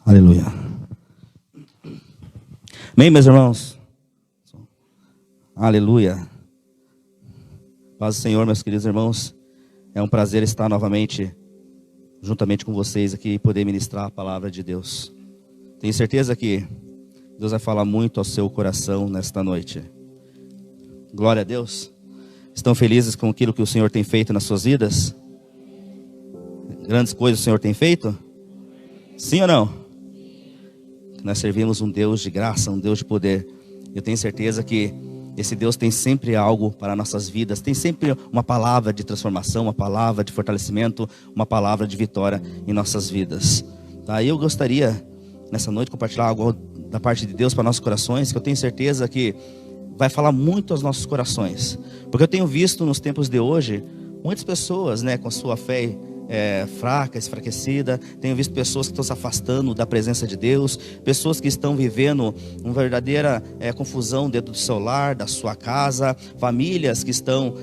Aleluia. Amém, meus irmãos? Aleluia. Paz do Senhor, meus queridos irmãos. É um prazer estar novamente juntamente com vocês aqui e poder ministrar a palavra de Deus. Tenho certeza que Deus vai falar muito ao seu coração nesta noite. Glória a Deus. Estão felizes com aquilo que o Senhor tem feito nas suas vidas? Grandes coisas o Senhor tem feito? Sim ou não? Nós servimos um Deus de graça, um Deus de poder. Eu tenho certeza que esse Deus tem sempre algo para nossas vidas. Tem sempre uma palavra de transformação, uma palavra de fortalecimento, uma palavra de vitória em nossas vidas. Tá? Eu gostaria, nessa noite, compartilhar algo da parte de Deus para nossos corações, que eu tenho certeza que vai falar muito aos nossos corações. Porque eu tenho visto nos tempos de hoje, muitas pessoas, com sua fé fraca, enfraquecida. Tenho visto pessoas que estão se afastando da presença de Deus, pessoas que estão vivendo uma verdadeira confusão dentro do seu lar, da sua casa, famílias que estão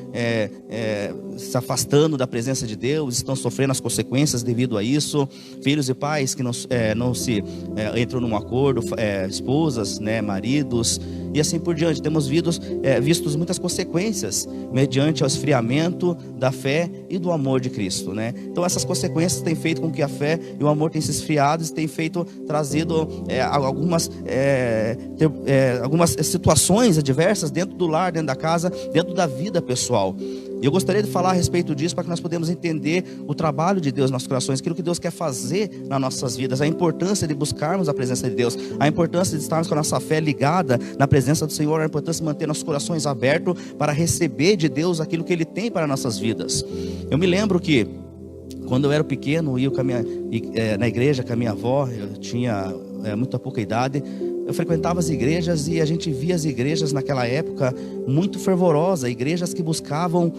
se afastando da presença de Deus, estão sofrendo as consequências devido a isso, filhos e pais que não se entram num acordo, esposas, maridos, e assim por diante. Temos visto muitas consequências mediante o esfriamento da fé e do amor de Cristo, Então essas consequências têm feito com que a fé e o amor tenham se esfriado, e têm trazido algumas situações adversas dentro do lar, dentro da casa, dentro da vida pessoal. E eu gostaria de falar a respeito disso para que nós podemos entender o trabalho de Deus nos nossos corações, aquilo que Deus quer fazer nas nossas vidas, a importância de buscarmos a presença de Deus, a importância de estarmos com a nossa fé ligada na presença do Senhor, a importância de manter nossos corações abertos para receber de Deus aquilo que Ele tem para nossas vidas. Eu me lembro que quando eu era pequeno, ia na igreja com a minha avó, eu tinha muito pouca idade. Eu frequentava as igrejas e a gente via as igrejas naquela época muito fervorosas, igrejas que buscavam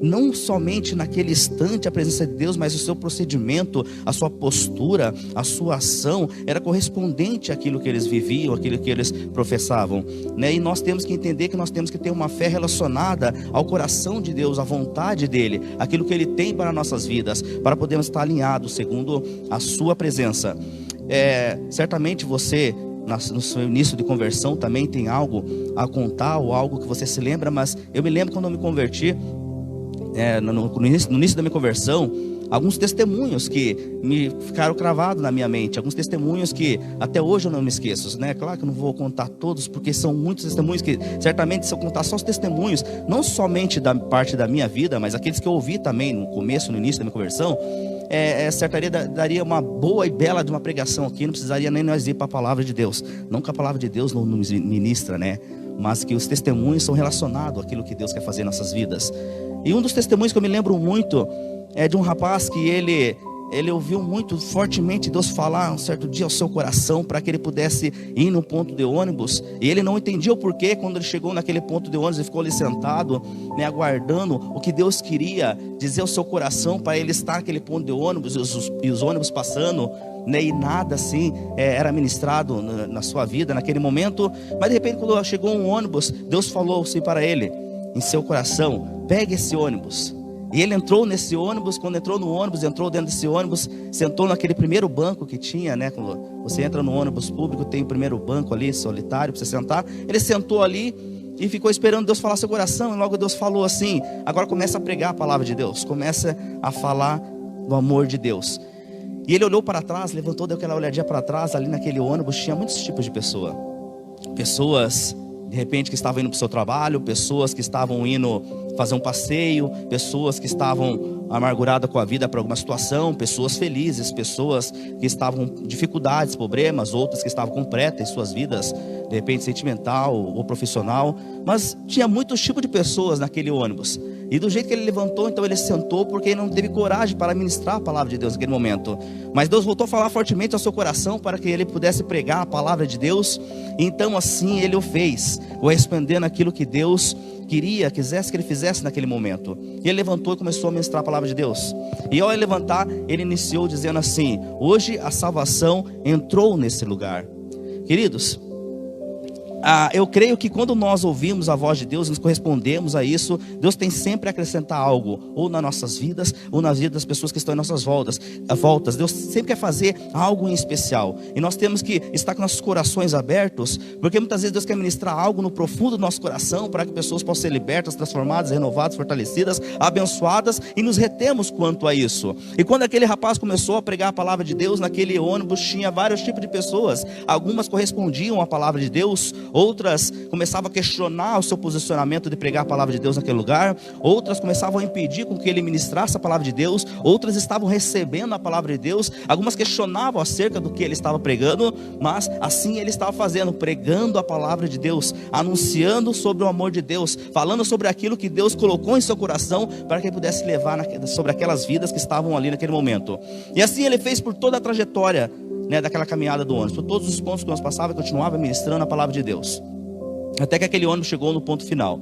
não somente naquele instante a presença de Deus, mas o seu procedimento, a sua postura, a sua ação era correspondente àquilo que eles viviam, àquilo que eles professavam, E nós temos que entender que nós temos que ter uma fé relacionada ao coração de Deus, à vontade dEle, aquilo que Ele tem para nossas vidas, para podermos estar alinhados segundo a sua presença. Certamente você, no seu início de conversão, também tem algo a contar, ou algo que você se lembra, mas eu me lembro quando eu me converti, no início da minha conversão, alguns testemunhos que me ficaram cravados na minha mente, alguns testemunhos que até hoje eu não me esqueço, Claro que eu não vou contar todos, porque são muitos testemunhos que, certamente, se eu contar só os testemunhos, não somente da parte da minha vida, mas aqueles que eu ouvi também no início da minha conversão, certamente daria uma boa e bela de uma pregação aqui. Não precisaria nem nós ir para a palavra de Deus. Não que a palavra de Deus não nos ministra, mas que os testemunhos são relacionados àquilo que Deus quer fazer em nossas vidas. E um dos testemunhos que eu me lembro muito é de um rapaz que ele ouviu muito fortemente Deus falar um certo dia ao seu coração para que ele pudesse ir no ponto de ônibus. E ele não entendia o porquê. Quando ele chegou naquele ponto de ônibus, ele ficou ali sentado, aguardando o que Deus queria dizer ao seu coração para ele estar naquele ponto de ônibus, e os ônibus passando, e nada assim era ministrado na sua vida naquele momento. Mas de repente, quando chegou um ônibus, Deus falou assim para ele, em seu coração: pegue esse ônibus. E ele entrou nesse ônibus. Quando entrou no ônibus, entrou dentro desse ônibus, sentou naquele primeiro banco que tinha, Quando você entra no ônibus público, tem o primeiro banco ali, solitário, para você sentar. Ele sentou ali e ficou esperando Deus falar seu coração. E logo Deus falou assim: agora começa a pregar a palavra de Deus, começa a falar do amor de Deus. E ele olhou para trás, levantou, deu aquela olhadinha para trás. Ali naquele ônibus tinha muitos tipos de pessoas, de repente, que estavam indo para o seu trabalho, pessoas que estavam indo fazer um passeio, pessoas que estavam amarguradas com a vida por alguma situação, pessoas felizes, pessoas que estavam com dificuldades, problemas, outras que estavam completas em suas vidas, de repente sentimental ou profissional. Mas tinha muitos tipos de pessoas naquele ônibus. E do jeito que ele levantou, então ele sentou, porque ele não teve coragem para ministrar a palavra de Deus naquele momento. Mas Deus voltou a falar fortemente ao seu coração para que ele pudesse pregar a palavra de Deus. Então assim ele o fez, correspondendo àquilo que Deus quisesse que ele fizesse naquele momento. E ele levantou e começou a ministrar a palavra de Deus. E ao ele levantar, ele iniciou dizendo assim: hoje a salvação entrou nesse lugar. Queridos, eu creio que quando nós ouvimos a voz de Deus, nos correspondemos a isso, Deus tem sempre a acrescentar algo, ou nas nossas vidas, ou nas vidas das pessoas que estão em nossas voltas. Deus sempre quer fazer algo em especial, e nós temos que estar com nossos corações abertos, porque muitas vezes Deus quer ministrar algo no profundo do nosso coração, para que pessoas possam ser libertas, transformadas, renovadas, fortalecidas, abençoadas, e nos retemos quanto a isso. E quando aquele rapaz começou a pregar a palavra de Deus, naquele ônibus tinha vários tipos de pessoas. Algumas correspondiam à palavra de Deus, outras começavam a questionar o seu posicionamento de pregar a palavra de Deus naquele lugar, outras começavam a impedir com que ele ministrasse a palavra de Deus, outras estavam recebendo a palavra de Deus, algumas questionavam acerca do que ele estava pregando, mas assim ele estava fazendo, pregando a palavra de Deus, anunciando sobre o amor de Deus, falando sobre aquilo que Deus colocou em seu coração, para que ele pudesse levar sobre aquelas vidas que estavam ali naquele momento. E assim ele fez por toda a trajetória, daquela caminhada do ônibus, por todos os pontos que nós passávamos, continuava ministrando a palavra de Deus, até que aquele ônibus chegou no ponto final.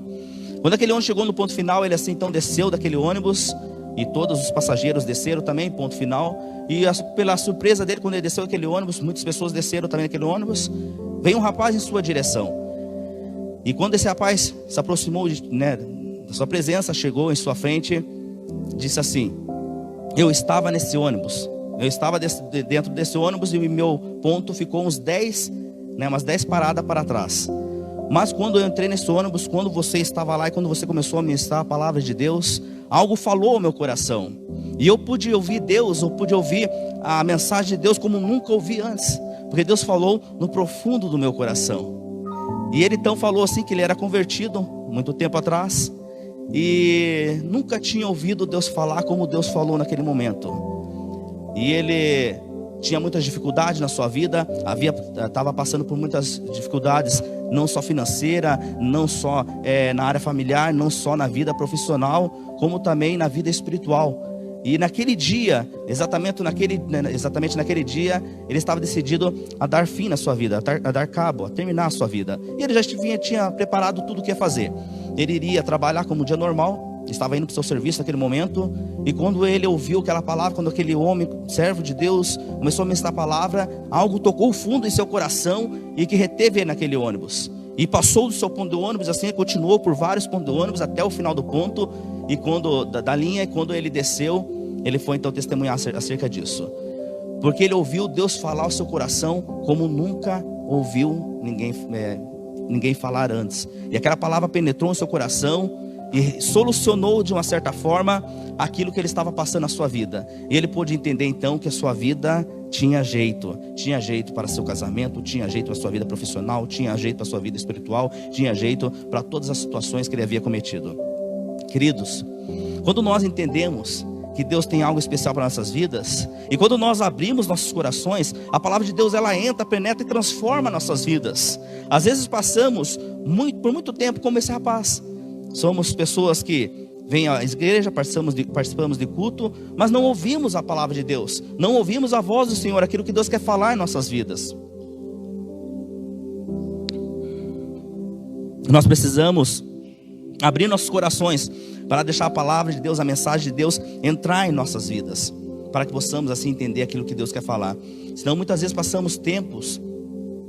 Quando aquele ônibus chegou no ponto final, ele assim então desceu daquele ônibus, e todos os passageiros desceram também, ponto final. E pela surpresa dele, quando ele desceu daquele ônibus, muitas pessoas desceram também daquele ônibus. Veio um rapaz em sua direção, e quando esse rapaz se aproximou da sua presença, chegou em sua frente, disse assim: eu estava nesse ônibus, eu estava dentro desse ônibus, e o meu ponto ficou umas 10 paradas para trás. Mas quando eu entrei nesse ônibus, quando você estava lá e quando você começou a ministrar a palavra de Deus, algo falou ao meu coração, e eu pude ouvir Deus, eu pude ouvir a mensagem de Deus como nunca ouvi antes, porque Deus falou no profundo do meu coração. E ele então falou assim que ele era convertido muito tempo atrás, e nunca tinha ouvido Deus falar como Deus falou naquele momento. E ele tinha muitas dificuldades na sua vida, estava passando por muitas dificuldades, não só financeira, não só na área familiar, não só na vida profissional, como também na vida espiritual. E naquele dia, exatamente naquele dia, ele estava decidido a dar fim na sua vida, a dar cabo, a terminar a sua vida. E ele já tinha preparado tudo o que ia fazer. Ele iria trabalhar como um dia normal, estava indo para o seu serviço naquele momento, e quando ele ouviu aquela palavra, quando aquele homem, servo de Deus, começou a ministrar a palavra, algo tocou fundo em seu coração, e que reteve ele naquele ônibus, e passou do seu ponto do ônibus, assim, continuou por vários pontos do ônibus, até o final do ponto, e da linha, e quando ele desceu, ele foi então testemunhar acerca disso, porque ele ouviu Deus falar ao seu coração, como nunca ouviu ninguém falar antes, e aquela palavra penetrou no seu coração, e solucionou de uma certa forma aquilo que ele estava passando na sua vida. E ele pôde entender então que a sua vida tinha jeito para seu casamento, tinha jeito para sua vida profissional, tinha jeito para sua vida espiritual, tinha jeito para todas as situações que ele havia cometido. Queridos, quando nós entendemos que Deus tem algo especial para nossas vidas, e quando nós abrimos nossos corações, a palavra de Deus ela entra, penetra e transforma nossas vidas. Às vezes passamos por muito tempo como esse rapaz. Somos pessoas que vêm à igreja, participamos de culto, mas não ouvimos a palavra de Deus, não ouvimos a voz do Senhor, aquilo que Deus quer falar em nossas vidas. Nós precisamos abrir nossos corações para deixar a palavra de Deus, a mensagem de Deus entrar em nossas vidas, para que possamos assim entender aquilo que Deus quer falar. Senão muitas vezes passamos tempos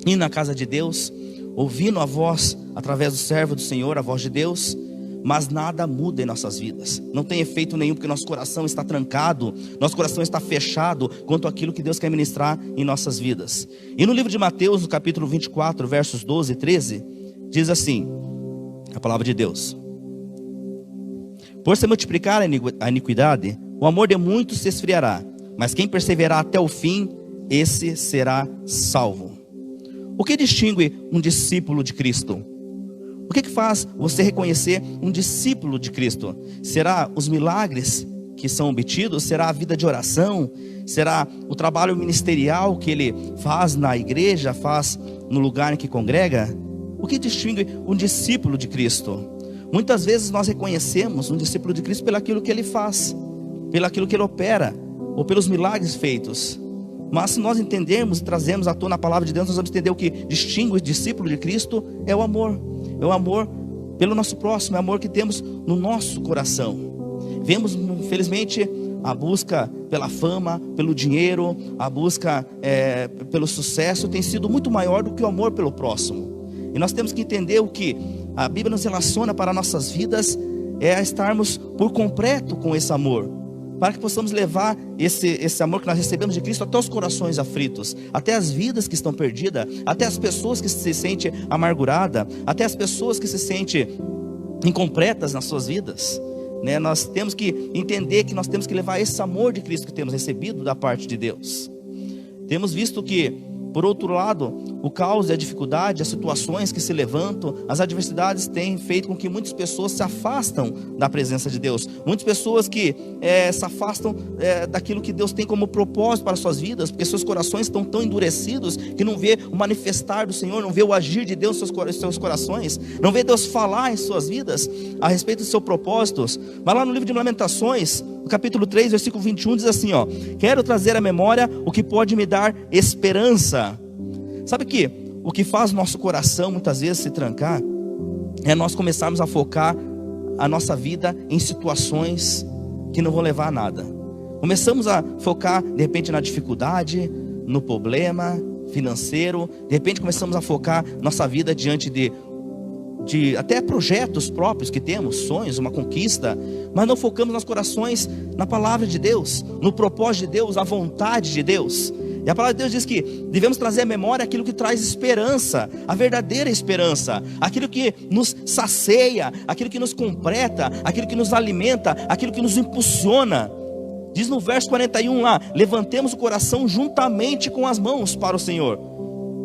indo na casa de Deus, ouvindo a voz através do servo do Senhor, a voz de Deus, mas nada muda em nossas vidas, não tem efeito nenhum, porque nosso coração está trancado, nosso coração está fechado quanto àquilo que Deus quer ministrar em nossas vidas. E no livro de Mateus, no capítulo 24, versos 12 e 13, diz assim, a palavra de Deus: por se multiplicar a iniquidade, o amor de muitos se esfriará, mas quem perseverar até o fim, esse será salvo. O que distingue um discípulo de Cristo? O que faz você reconhecer um discípulo de Cristo? Será os milagres que são obtidos? Será a vida de oração? Será o trabalho ministerial que ele faz na igreja, faz no lugar em que congrega? O que distingue um discípulo de Cristo? Muitas vezes nós reconhecemos um discípulo de Cristo pelaquilo que ele faz, pelaquilo que ele opera, ou pelos milagres feitos. Mas se nós entendermos e trazemos à tona a palavra de Deus, nós vamos entender o que distingue o discípulo de Cristo é o amor. É o amor pelo nosso próximo, é o amor que temos no nosso coração. Vemos, infelizmente, a busca pela fama, pelo dinheiro, a busca pelo sucesso tem sido muito maior do que o amor pelo próximo. E nós temos que entender o que a Bíblia nos relaciona para nossas vidas é estarmos por completo com esse amor, para que possamos levar esse amor que nós recebemos de Cristo até os corações aflitos, até as vidas que estão perdidas, até as pessoas que se sentem amarguradas, até as pessoas que se sentem incompletas nas suas vidas, né? Nós temos que entender que nós temos que levar esse amor de Cristo que temos recebido da parte de Deus. Temos visto que, por outro lado, o caos e a dificuldade, as situações que se levantam, as adversidades têm feito com que muitas pessoas se afastam da presença de Deus. Muitas pessoas que se afastam daquilo que Deus tem como propósito para as suas vidas, porque seus corações estão tão endurecidos que não vê o manifestar do Senhor, não vê o agir de Deus em seus corações, não vê Deus falar em suas vidas a respeito dos seus propósitos. Mas lá no livro de Lamentações, no capítulo 3, versículo 21, diz assim, ó: quero trazer à memória o que pode me dar esperança. Sabe que o que faz nosso coração muitas vezes se trancar é nós começarmos a focar a nossa vida em situações que não vão levar a nada. Começamos a focar de repente na dificuldade, no problema financeiro, de repente começamos a focar nossa vida diante de até projetos próprios que temos, sonhos, uma conquista, mas não focamos nossos corações na palavra de Deus, no propósito de Deus, na vontade de Deus. E a palavra de Deus diz que devemos trazer à memória aquilo que traz esperança, a verdadeira esperança, aquilo que nos sacia, aquilo que nos completa, aquilo que nos alimenta, aquilo que nos impulsiona. Diz no verso 41 lá: levantemos o coração juntamente com as mãos para o Senhor.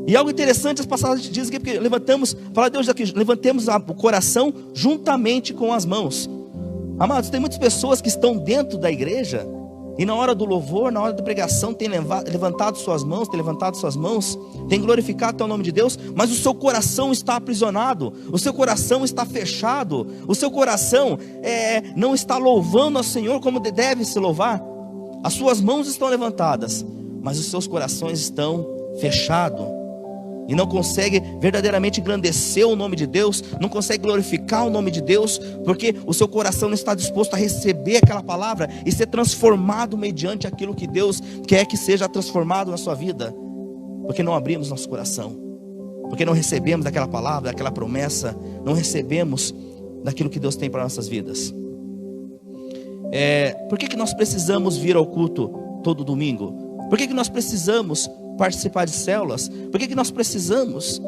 E algo interessante, as passagens dizem que porque levantamos, a palavra de Deus aqui, levantemos o coração juntamente com as mãos. Amados, tem muitas pessoas que estão dentro da igreja e na hora do louvor, na hora da pregação, tem levantado suas mãos, tem glorificado o nome de Deus, mas o seu coração está aprisionado, o seu coração está fechado, o seu coração não está louvando ao Senhor como deve se louvar. As suas mãos estão levantadas, mas os seus corações estão fechados, e não consegue verdadeiramente engrandecer o nome de Deus, não consegue glorificar o nome de Deus, porque o seu coração não está disposto a receber aquela palavra e ser transformado mediante aquilo que Deus quer que seja transformado na sua vida, porque não abrimos nosso coração, porque não recebemos daquela palavra, daquela promessa, não recebemos daquilo que Deus tem para nossas vidas. Por que nós precisamos vir ao culto todo domingo? Por que nós precisamos participar de células? Por que nós precisamos,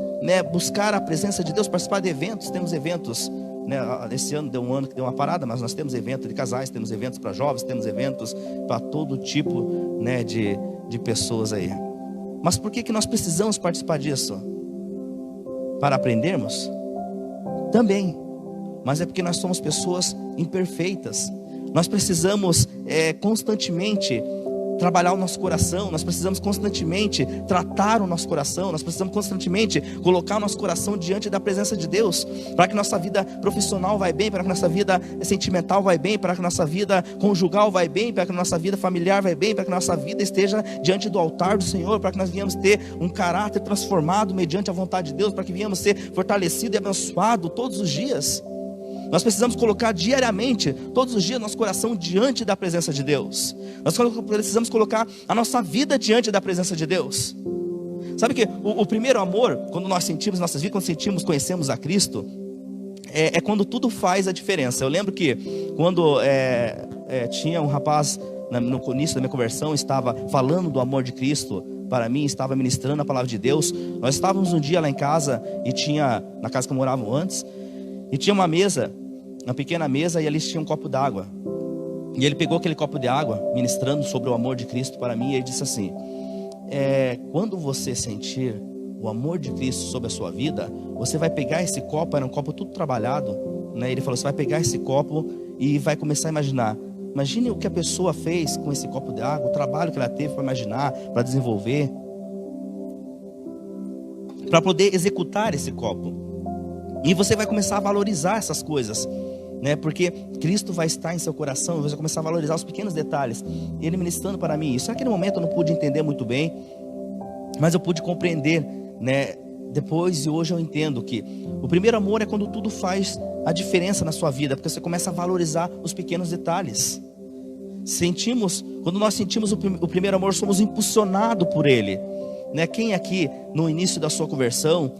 buscar a presença de Deus, participar de eventos? Temos eventos, esse ano deu um ano que deu uma parada, mas nós temos eventos de casais, temos eventos para jovens, temos eventos para todo tipo, de pessoas aí. Mas por que nós precisamos participar disso? Para aprendermos? Também, mas é porque nós somos pessoas imperfeitas. Nós precisamos constantemente trabalhar o nosso coração, nós precisamos constantemente tratar o nosso coração, nós precisamos constantemente colocar o nosso coração diante da presença de Deus, para que nossa vida profissional vai bem, para que nossa vida sentimental vai bem, para que nossa vida conjugal vai bem, para que nossa vida familiar vai bem, para que nossa vida esteja diante do altar do Senhor, para que nós venhamos ter um caráter transformado mediante a vontade de Deus, para que venhamos ser fortalecidos e abençoados todos os dias. Nós precisamos colocar diariamente, todos os dias, nosso coração diante da presença de Deus. Nós precisamos colocar a nossa vida diante da presença de Deus. Sabe que o primeiro amor, quando nós sentimos nossas vidas, quando conhecemos a Cristo, é quando tudo faz a diferença. Eu lembro que quando tinha um rapaz no início da minha conversão, estava falando do amor de Cristo para mim, estava ministrando a palavra de Deus. Nós estávamos um dia lá em casa, na casa que eu morava antes, e tinha uma mesa, uma pequena mesa, e ali tinha um copo d'água. E ele pegou aquele copo de água, ministrando sobre o amor de Cristo para mim, e ele disse assim: quando você sentir o amor de Cristo sobre a sua vida, você vai pegar esse copo, era um copo tudo trabalhado, Ele falou: você vai pegar esse copo e vai começar a imaginar. Imagine o que a pessoa fez com esse copo de água, o trabalho que ela teve para imaginar, para desenvolver, para poder executar esse copo. E você vai começar a valorizar essas coisas, porque Cristo vai estar em seu coração, e você vai começar a valorizar os pequenos detalhes. E ele ministrando para mim isso. Naquele momento eu não pude entender muito bem, mas eu pude compreender, depois, e hoje eu entendo que o primeiro amor é quando tudo faz a diferença na sua vida, porque você começa a valorizar os pequenos detalhes. Quando nós sentimos o primeiro amor, somos impulsionados por ele. Quem aqui no início da sua conversão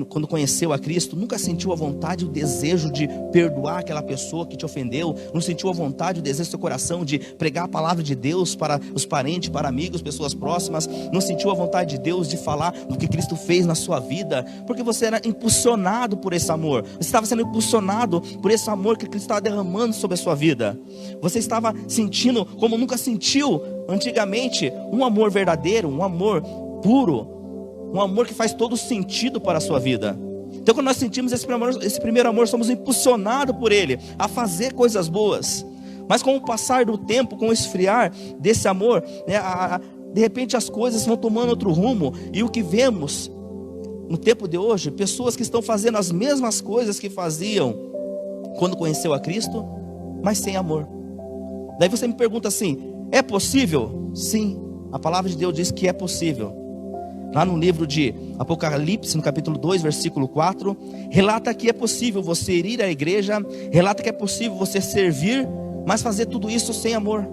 quando conheceu a Cristo, nunca sentiu a vontade, o desejo de perdoar aquela pessoa que te ofendeu? Não sentiu a vontade, o desejo do seu coração de pregar a palavra de Deus para os parentes, para amigos, pessoas próximas? Não sentiu a vontade de Deus de falar do que Cristo fez na sua vida? Porque você era impulsionado por esse amor. Você estava sendo impulsionado por esse amor que Cristo estava derramando sobre a sua vida. Você estava sentindo como nunca sentiu antigamente um amor verdadeiro, um amor puro, um amor que faz todo sentido para a sua vida. Então, quando nós sentimos esse primeiro amor, somos impulsionados por ele a fazer coisas boas. Mas com o passar do tempo, com o esfriar desse amor, de repente as coisas vão tomando outro rumo. E o que vemos no tempo de hoje, pessoas que estão fazendo as mesmas coisas que faziam quando conheceu a Cristo, mas sem amor. Daí você me pergunta assim: é possível? Sim, a palavra de Deus diz que é possível. Lá no livro de Apocalipse, no capítulo 2, versículo 4, relata que é possível você ir à igreja, relata que é possível você servir, mas fazer tudo isso sem amor.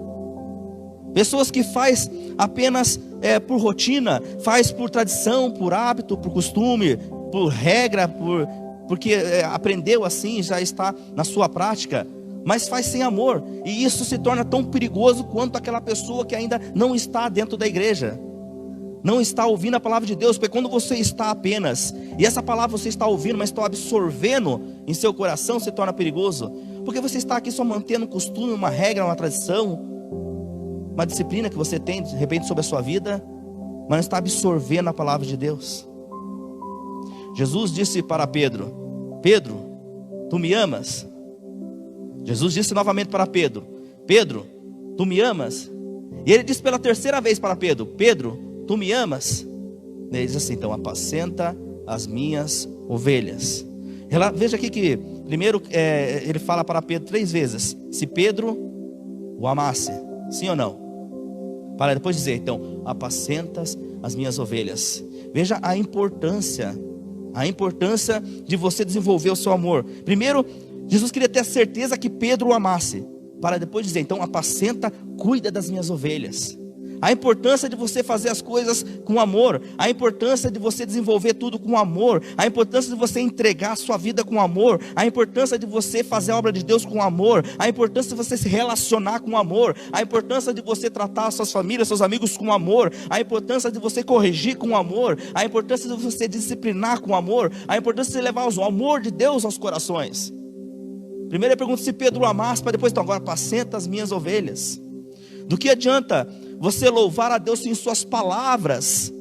Pessoas que faz apenas por rotina, faz por tradição, por hábito, por costume, por regra, porque aprendeu assim, já está na sua prática, mas faz sem amor. E isso se torna tão perigoso quanto aquela pessoa que ainda não está dentro da igreja, não está ouvindo a palavra de Deus. Porque quando você está apenas, e essa palavra você está ouvindo, mas está absorvendo em seu coração, se torna perigoso. Porque você está aqui só mantendo um costume, uma regra, uma tradição, uma disciplina que você tem de repente sobre a sua vida, mas não está absorvendo a palavra de Deus. Jesus disse para Pedro: Pedro, tu me amas? Jesus disse novamente para Pedro: Pedro, tu me amas? E ele disse pela terceira vez para Pedro: Pedro, tu me amas? Ele diz assim: então apacenta as minhas ovelhas. Veja aqui que primeiro ele fala para Pedro 3 vezes, se Pedro o amasse, sim ou não? Para depois dizer: então apacentas as minhas ovelhas. Veja a importância de você desenvolver o seu amor. Primeiro, Jesus queria ter a certeza que Pedro o amasse, para depois dizer: então apacenta, cuida das minhas ovelhas. A importância de você fazer as coisas com amor, a importância de você desenvolver tudo com amor, a importância de você entregar a sua vida com amor, a importância de você fazer a obra de Deus com amor, a importância de você se relacionar com amor, a importância de você tratar as suas famílias, seus amigos com amor, a importância de você corrigir com amor, a importância de você disciplinar com amor, a importância de levar o amor de Deus aos corações. Primeiro eu pergunto se Pedro o amasse, para depois, então agora apacenta as minhas ovelhas. Do que adianta você louvar a Deus se em suas palavras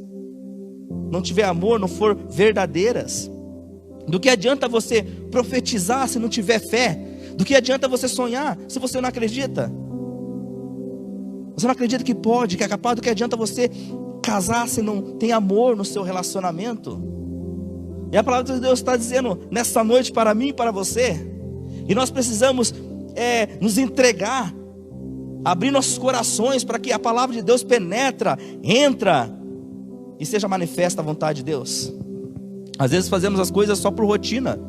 não tiver amor, não for verdadeiras? Do que adianta você profetizar se não tiver fé? Do que adianta você sonhar se você não acredita? Você não acredita que pode, que é capaz? Do que adianta você casar se não tem amor no seu relacionamento? E a palavra de Deus está dizendo nessa noite para mim e para você, e nós precisamos nos entregar, abrir nossos corações para que a palavra de Deus entra e seja manifesta a vontade de Deus. Às vezes fazemos as coisas só por rotina,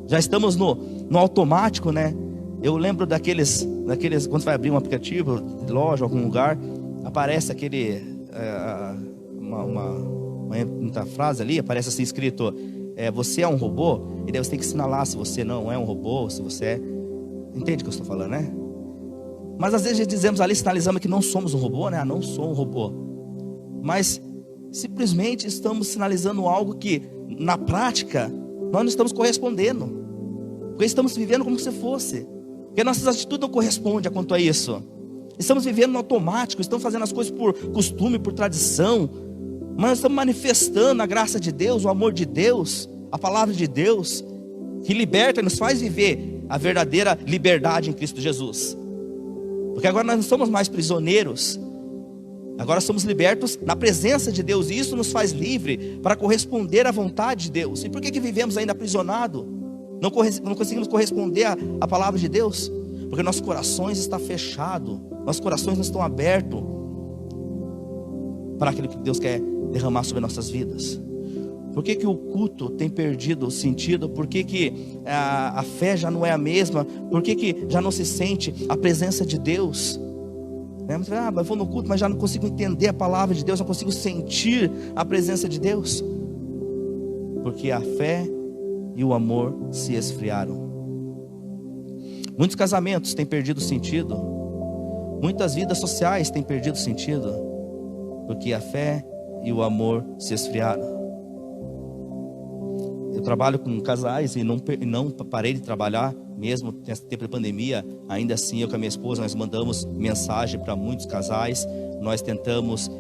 já estamos no automático, né? Eu lembro daqueles quando você vai abrir um aplicativo de loja, algum lugar, aparece muita frase ali, aparece assim escrito: você é um robô, e daí você tem que assinalar se você não é um robô, se você é... Entende o que eu estou falando, né? Mas às vezes dizemos ali, sinalizamos que não somos um robô, né? Não sou um robô. Mas simplesmente estamos sinalizando algo que na prática nós não estamos correspondendo, porque estamos vivendo como se fosse, porque nossas atitudes não correspondem quanto a isso. Estamos vivendo no automático, estamos fazendo as coisas por costume, por tradição, mas estamos manifestando a graça de Deus, o amor de Deus, a palavra de Deus, que liberta e nos faz viver a verdadeira liberdade em Cristo Jesus. Porque agora nós não somos mais prisioneiros, agora somos libertos na presença de Deus, e isso nos faz livre para corresponder à vontade de Deus. E por que vivemos ainda aprisionados? Não conseguimos corresponder à palavra de Deus? Porque nossos corações estão fechados, nossos corações não estão abertos para aquilo que Deus quer derramar sobre nossas vidas. Por que o culto tem perdido o sentido? Por que a fé já não é a mesma? Por que já não se sente a presença de Deus? Eu vou no culto, mas já não consigo entender a palavra de Deus, não consigo sentir a presença de Deus. porque a fé e o amor se esfriaram. Muitos casamentos têm perdido sentido, muitas vidas sociais têm perdido sentido, porque a fé e o amor se esfriaram. Eu trabalho com casais e não parei de trabalhar, mesmo nesse tempo de pandemia. Ainda assim, eu com a minha esposa, nós mandamos mensagem para muitos casais. Nós tentamos,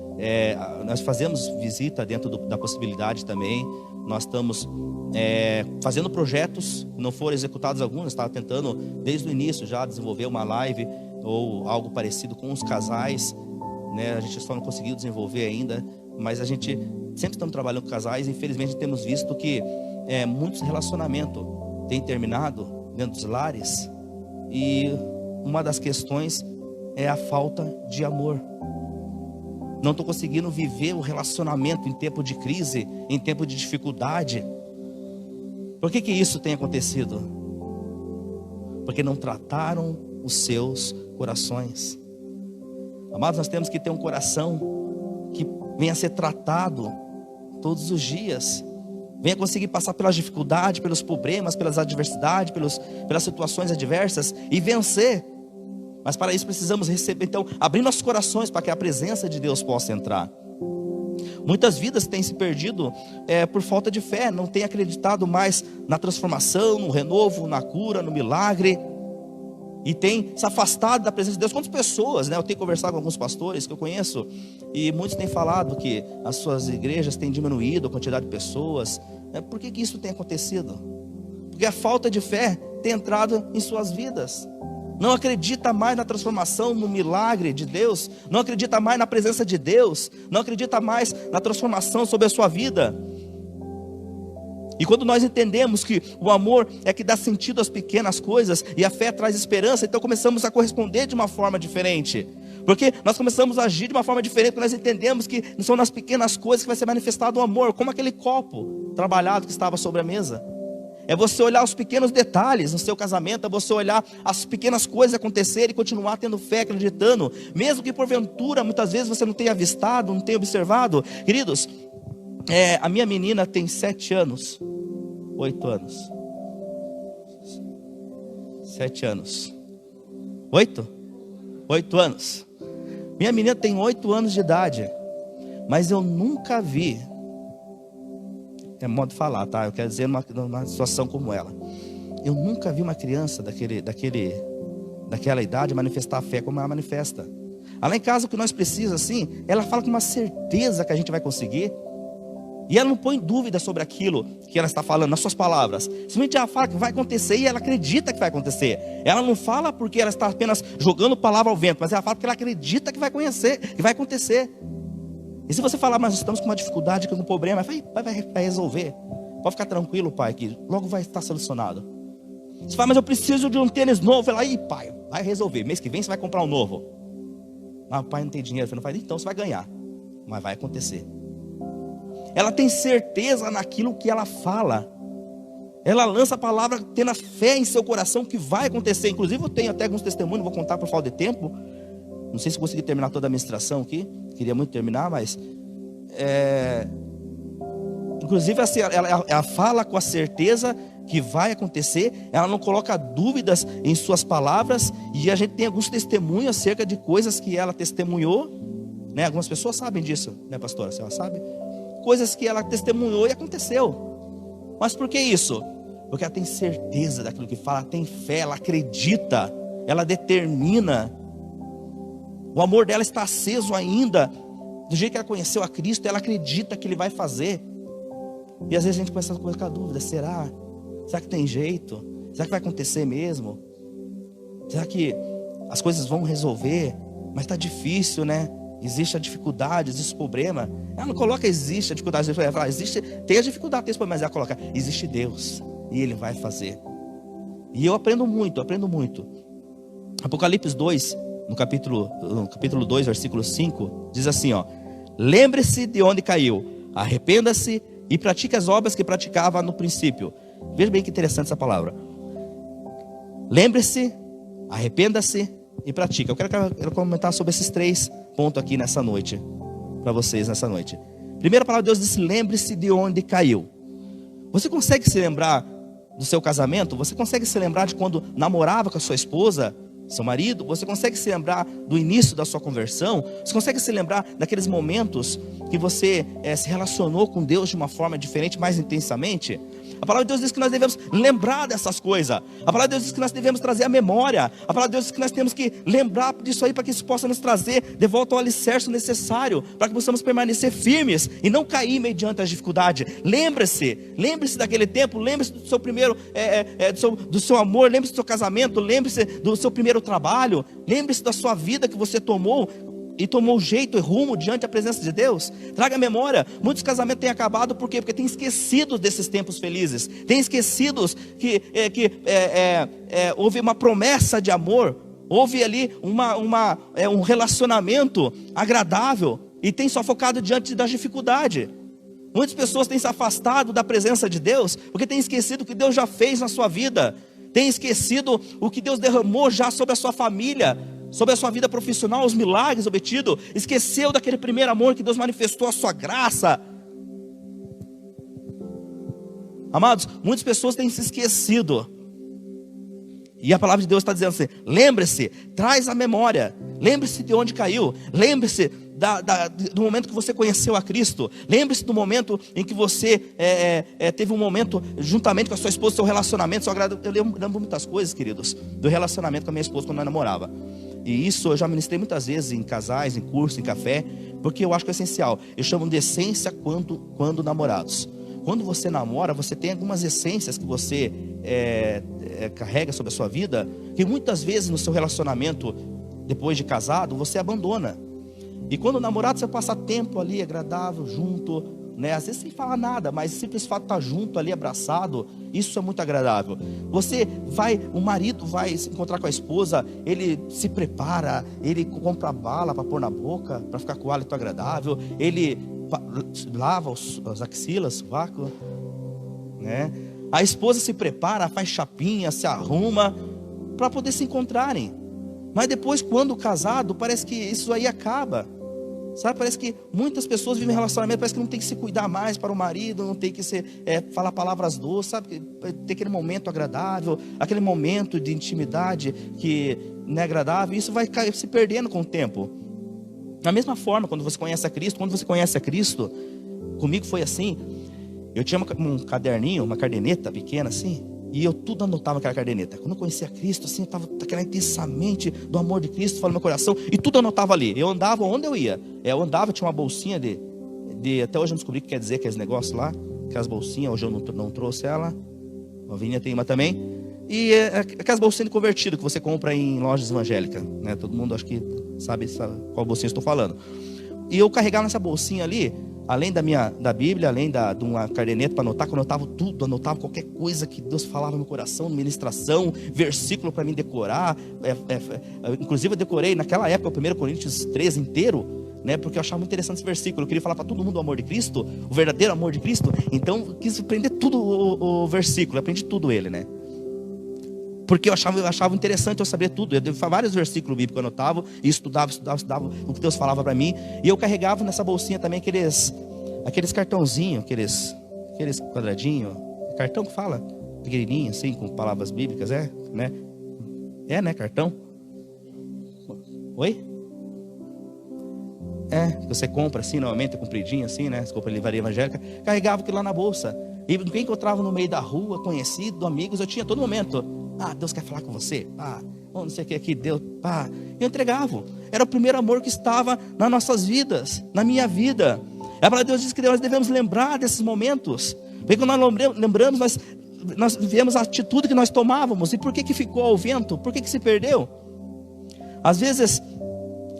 nós fazemos visita dentro da possibilidade também. Nós estamos fazendo projetos, não foram executados alguns. Estava tentando, desde o início, já desenvolver uma live ou algo parecido com os casais, né? A gente só não conseguiu desenvolver ainda, mas a gente sempre estamos trabalhando com casais. Infelizmente, temos visto que muitos relacionamentos têm terminado dentro dos lares, e uma das questões é a falta de amor. Não estou conseguindo viver o relacionamento em tempo de crise, em tempo de dificuldade. Por que isso tem acontecido? Porque não trataram os seus corações. Amados, nós temos que ter um coração que venha a ser tratado todos os dias, venha conseguir passar pelas dificuldades, pelos problemas, pelas adversidades, pelas situações adversas e vencer. Mas para isso precisamos receber, então, abrir nossos corações para que a presença de Deus possa entrar. Muitas vidas têm se perdido por falta de fé, não têm acreditado mais na transformação, no renovo, na cura, no milagre, e tem se afastado da presença de Deus. Quantas pessoas, né? Eu tenho conversado com alguns pastores que eu conheço, e muitos têm falado que as suas igrejas têm diminuído a quantidade de pessoas. Por que isso tem acontecido? Porque a falta de fé tem entrado em suas vidas. Não acredita mais na transformação, no milagre de Deus. Não acredita mais na presença de Deus. Não acredita mais na transformação sobre a sua vida. E quando nós entendemos que o amor é que dá sentido às pequenas coisas, e a fé traz esperança, então começamos a corresponder de uma forma diferente. Porque nós começamos a agir de uma forma diferente, porque nós entendemos que não são nas pequenas coisas que vai ser manifestado o amor, como aquele copo trabalhado que estava sobre a mesa. É você olhar os pequenos detalhes no seu casamento, é você olhar as pequenas coisas acontecerem e continuar tendo fé, acreditando, mesmo que porventura, muitas vezes você não tenha avistado, não tenha observado. Queridos, a minha menina tem 7 anos, 8 anos, 7 anos, 8 anos. Minha menina tem 8 anos de idade, mas eu nunca vi, é modo de falar, tá? Eu quero dizer numa situação como ela, eu nunca vi uma criança daquela idade manifestar a fé como ela manifesta. Lá em casa, o que nós precisamos, assim, ela fala com uma certeza que a gente vai conseguir. E ela não põe dúvida sobre aquilo que ela está falando, nas suas palavras. Simplesmente ela fala que vai acontecer e ela acredita que vai acontecer. Ela não fala porque ela está apenas jogando palavra ao vento, mas ela fala porque ela acredita que vai acontecer. E se você falar, mas estamos com uma dificuldade, com um problema, vai resolver. Pode ficar tranquilo, pai, que logo vai estar solucionado. Você fala, mas eu preciso de um tênis novo. Ela, pai, vai resolver. Mês que vem você vai comprar um novo. Mas o pai não tem dinheiro. Você não faz, então você vai ganhar. Mas vai acontecer. Ela tem certeza naquilo que ela fala. Ela lança a palavra tendo a fé em seu coração que vai acontecer. Inclusive eu tenho até alguns testemunhos, vou contar por falta de tempo. Não sei se consegui terminar toda a ministração aqui. Queria muito terminar, mas inclusive assim, ela fala com a certeza que vai acontecer. Ela não coloca dúvidas em suas palavras. E a gente tem alguns testemunhos acerca de coisas que ela testemunhou, né? Algumas pessoas sabem disso, né, pastora? Se ela sabe, coisas que ela testemunhou e aconteceu. Mas por que isso? Porque ela tem certeza daquilo que fala, ela tem fé, ela acredita, ela determina. O amor dela está aceso ainda. Do jeito que ela conheceu a Cristo, ela acredita que Ele vai fazer. E às vezes a gente começa a colocar dúvida: será? Será que tem jeito? Será que vai acontecer mesmo? Será que as coisas vão resolver? Mas está difícil, né? Existe a dificuldade, existe o problema. Ela não coloca existe a dificuldade, ela fala, tem a dificuldade, tem esse problema, mas ela coloca, existe Deus e Ele vai fazer. E eu aprendo muito. Apocalipse 2, no capítulo 2, versículo 5, diz assim, ó: lembre-se de onde caiu, arrependa-se e pratique as obras que praticava no princípio. Veja bem que interessante essa palavra. Lembre-se, arrependa-se e pratica. Eu quero comentar sobre esses 3 pontos aqui nessa noite, para vocês nessa noite. Primeira palavra de Deus diz: lembre-se de onde caiu. Você consegue se lembrar do seu casamento? Você consegue se lembrar de quando namorava com a sua esposa, seu marido? Você consegue se lembrar do início da sua conversão? Você consegue se lembrar daqueles momentos que você se relacionou com Deus de uma forma diferente, mais intensamente? A palavra de Deus diz que nós devemos lembrar dessas coisas. A palavra de Deus diz que nós devemos trazer a memória. A palavra de Deus diz que nós temos que lembrar disso aí, para que isso possa nos trazer de volta ao alicerce necessário, para que possamos permanecer firmes e não cair mediante as dificuldades. Lembre-se daquele tempo, lembre-se do seu primeiro, do seu amor, lembre-se do seu casamento, lembre-se do seu primeiro trabalho, lembre-se da sua vida que você tomou e tomou jeito e rumo diante da presença de Deus. Traga a memória. Muitos casamentos têm acabado, por quê? Porque têm esquecido desses tempos felizes, têm esquecido que houve uma promessa de amor, houve ali um relacionamento agradável, e tem só focado diante das dificuldades. Muitas pessoas têm se afastado da presença de Deus, porque têm esquecido o que Deus já fez na sua vida, têm esquecido o que Deus derramou já sobre a sua família, sobre a sua vida profissional, os milagres obtidos. Esqueceu daquele primeiro amor que Deus manifestou, a sua graça. Amados, muitas pessoas têm se esquecido, e a palavra de Deus está dizendo assim: lembre-se, traz a memória, lembre-se de onde caiu, lembre-se do momento que você conheceu a Cristo, lembre-se do momento em que você teve um momento juntamente com a sua esposa, seu relacionamento, eu lembro muitas coisas, queridos, do relacionamento com a minha esposa quando nós namorava. E isso eu já ministrei muitas vezes em casais, em curso, em café, porque eu acho que é essencial. Eu chamo de essência quando namorados. Quando você namora, você tem algumas essências que você carrega sobre a sua vida, que muitas vezes no seu relacionamento, depois de casado, você abandona. E quando namorado, você passa tempo ali agradável, junto, né? Às vezes sem falar nada, mas simples fato de estar junto ali, abraçado, isso é muito agradável. O marido vai se encontrar com a esposa, ele se prepara, ele compra bala para pôr na boca, para ficar com o hálito agradável, ele lava as axilas, o vácuo, né? A esposa se prepara, faz chapinha, se arruma, para poder se encontrarem. Mas depois, quando casado, parece que isso aí acaba. Sabe, parece que muitas pessoas vivem relacionamento, parece que não tem que se cuidar mais para o marido, não tem que falar palavras doces, sabe, ter aquele momento agradável, aquele momento de intimidade que não é agradável. Isso vai se perdendo com o tempo. Da mesma forma, quando você conhece a Cristo, comigo foi assim. Eu tinha um caderninho, uma caderneta pequena assim, e eu tudo anotava naquela caderneta. Quando eu conhecia Cristo, assim, eu estava aquela intensamente do amor de Cristo falando no meu coração, e tudo eu anotava ali. Eu andava onde eu ia. Eu andava, tinha uma bolsinha até hoje eu não descobri o que quer dizer aqueles negócios lá, aquelas bolsinhas, hoje eu não trouxe ela. A Vinha tem uma também. E aquelas bolsinhas de convertido que você compra em lojas evangélicas, né? Todo mundo acho que sabe qual bolsinha eu estou falando. E eu carregava nessa bolsinha ali, além da Bíblia, além de uma caderneta para anotar, que eu anotava tudo, anotava qualquer coisa que Deus falava no meu coração, ministração, versículo para mim decorar. Inclusive eu decorei naquela época o 1 Coríntios 13 inteiro, né? Porque eu achava muito interessante esse versículo. Eu queria falar para todo mundo o amor de Cristo, o verdadeiro amor de Cristo. Então eu quis aprender tudo o versículo, eu aprendi tudo ele, né? Porque eu achava interessante eu saber tudo. Eu vários versículos bíblicos eu anotava e estudava o que Deus falava para mim. E eu carregava nessa bolsinha também aqueles cartãozinhos, aqueles quadradinhos. Cartão que fala, pequenininho assim, com palavras bíblicas, né? Né, cartão? Oi? Você compra assim, normalmente, compridinho assim, né? Você compra em livraria evangélica. Carregava aquilo lá na bolsa. E quem encontrava no meio da rua, conhecido, amigos, eu tinha a todo momento. Deus quer falar com você. Não sei o que aqui, Deus. Eu entregava. Era o primeiro amor que estava nas nossas vidas, na minha vida. A palavra de Deus diz que nós devemos lembrar desses momentos. Porque quando nós lembramos, nós vivemos a atitude que nós tomávamos. E por que ficou ao vento? Por que se perdeu? Às vezes,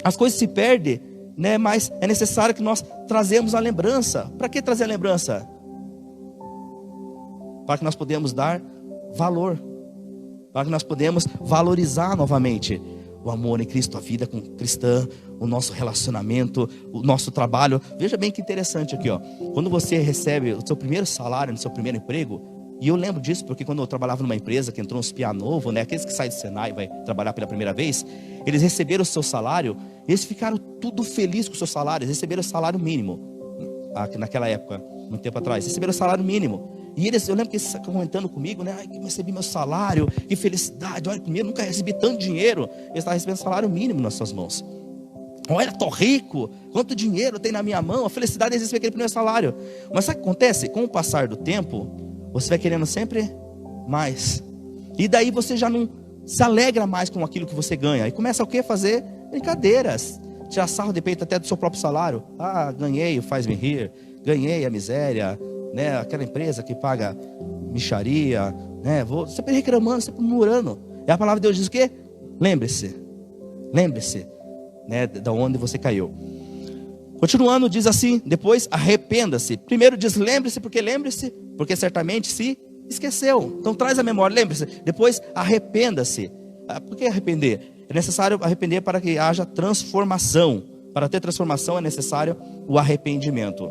as coisas se perdem, né? Mas é necessário que nós trazemos a lembrança. Para que trazer a lembrança? Para que nós podemos dar valor, para que nós podemos valorizar novamente o amor em Cristo, a vida cristã, o nosso relacionamento, o nosso trabalho. Veja bem que interessante aqui, quando você recebe o seu primeiro salário no seu primeiro emprego, e eu lembro disso porque quando eu trabalhava numa empresa que entrou uns piá novo, né, aqueles que saem do Senai e vai trabalhar pela primeira vez, eles receberam o seu salário, eles ficaram tudo felizes com o seu salário, eles receberam o salário mínimo, naquela época, muito tempo atrás, receberam o salário mínimo. E eu lembro que eles comentando comigo, né? Ai, que eu recebi meu salário, que felicidade, olha comigo, nunca recebi tanto dinheiro. Eles estavam recebendo salário mínimo nas suas mãos. Olha, estou rico, quanto dinheiro tem na minha mão, a felicidade existe naquele primeiro salário. Mas sabe o que acontece? Com o passar do tempo, você vai querendo sempre mais. E daí você já não se alegra mais com aquilo que você ganha. E começa o quê? Fazer brincadeiras. Tirar sarro de peito até do seu próprio salário. Ah, ganhei o faz-me rir, ganhei a miséria, né? Aquela empresa que paga mixaria, né? Vou sempre reclamando, sempre murmurando. E a palavra de Deus diz o quê? Lembre-se, né? Da onde você caiu. Continuando, diz assim, depois arrependa-se. Primeiro diz lembre-se, porque certamente se esqueceu. Então traz a memória, lembre-se. Depois arrependa-se. Por que arrepender? É necessário arrepender para que haja transformação. Para ter transformação é necessário o arrependimento.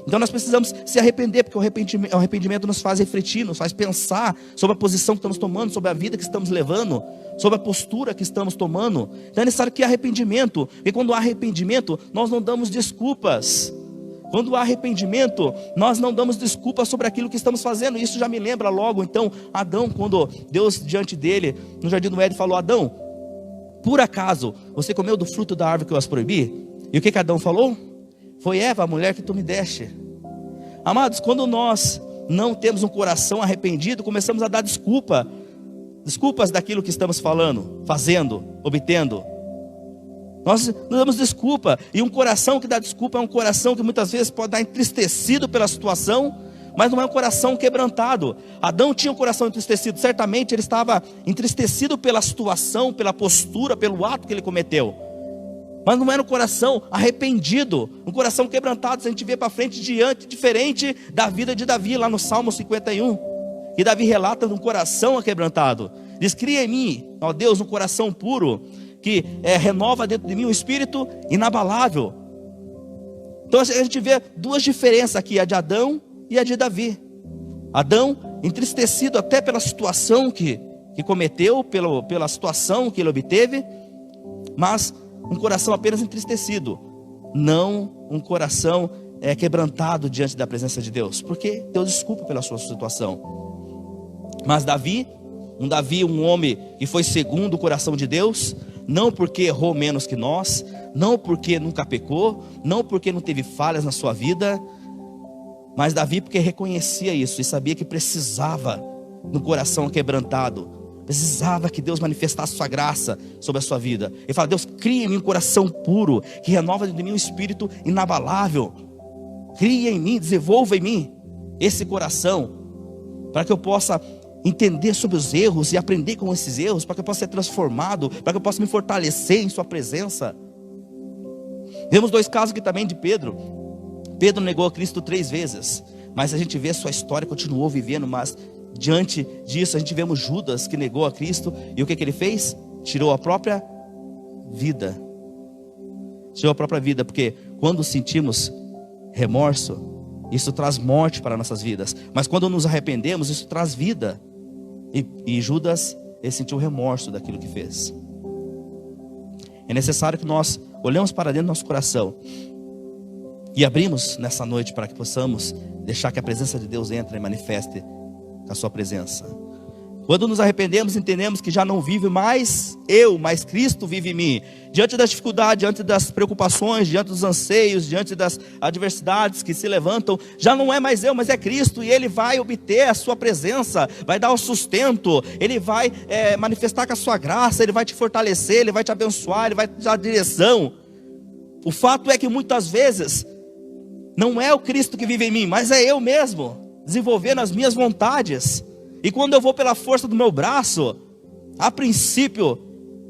Então nós precisamos se arrepender, porque o arrependimento nos faz refletir, nos faz pensar sobre a posição que estamos tomando, sobre a vida que estamos levando, sobre a postura que estamos tomando. Então é necessário que arrependimento, e quando há arrependimento, nós não damos desculpas. Quando há arrependimento, nós não damos desculpas sobre aquilo que estamos fazendo. Isso já me lembra logo, então, Adão, quando Deus diante dele, no jardim do Éden, falou: Adão, por acaso você comeu do fruto da árvore que eu as proibi? E o que Adão falou? Foi Eva, a mulher que tu me deste. Amados, quando nós não temos um coração arrependido, começamos a dar desculpas daquilo que estamos falando, fazendo, obtendo. Nós damos desculpa, e um coração que dá desculpa é um coração que muitas vezes pode estar entristecido pela situação, mas não é um coração quebrantado. Adão tinha um coração entristecido, certamente ele estava entristecido pela situação, pela postura, pelo ato que ele cometeu. Mas não era um coração arrependido, um coração quebrantado. Se a gente vê para frente, diferente da vida de Davi, lá no Salmo 51. E Davi relata de um coração quebrantado. Diz: cria em mim, ó Deus, um coração puro, que renova dentro de mim um espírito inabalável. Então a gente vê duas diferenças aqui, a de Adão e a de Davi. Adão entristecido até pela situação que cometeu, pela situação que ele obteve, mas um coração apenas entristecido, não um coração quebrantado diante da presença de Deus, porque Deus desculpa pela sua situação. Mas Davi, um homem que foi segundo o coração de Deus, não porque errou menos que nós, não porque nunca pecou, não porque não teve falhas na sua vida, mas Davi porque reconhecia isso e sabia que precisava no coração quebrantado, precisava que Deus manifestasse sua graça sobre a sua vida. Ele fala: Deus, cria em mim um coração puro, que renova dentro de mim um espírito inabalável. Cria em mim, desenvolva em mim esse coração, para que eu possa entender sobre os erros e aprender com esses erros, para que eu possa ser transformado, para que eu possa me fortalecer em sua presença. Vemos dois casos aqui também de Pedro. Pedro negou a Cristo 3 vezes, mas a gente vê a sua história, continuou vivendo, mas diante disso a gente vemos Judas, que negou a Cristo, e o que ele fez? Tirou a própria vida. Tirou a própria vida, porque quando sentimos remorso, isso traz morte para nossas vidas, mas quando nos arrependemos, isso traz vida. E Judas, ele sentiu remorso daquilo que fez. É necessário que nós olhemos para dentro do nosso coração e abrimos nessa noite para que possamos deixar que a presença de Deus entre e manifeste com a sua presença. Quando nos arrependemos, entendemos que já não vive mais eu, mas Cristo vive em mim. Diante das dificuldades, diante das preocupações, diante dos anseios, diante das adversidades que se levantam, já não é mais eu, mas é Cristo. E Ele vai obter a sua presença, vai dar o sustento, Ele vai manifestar com a sua graça, Ele vai te fortalecer, Ele vai te abençoar, Ele vai te dar direção. O fato é que muitas vezes não é o Cristo que vive em mim, mas é eu mesmo, desenvolvendo as minhas vontades. E quando eu vou pela força do meu braço, a princípio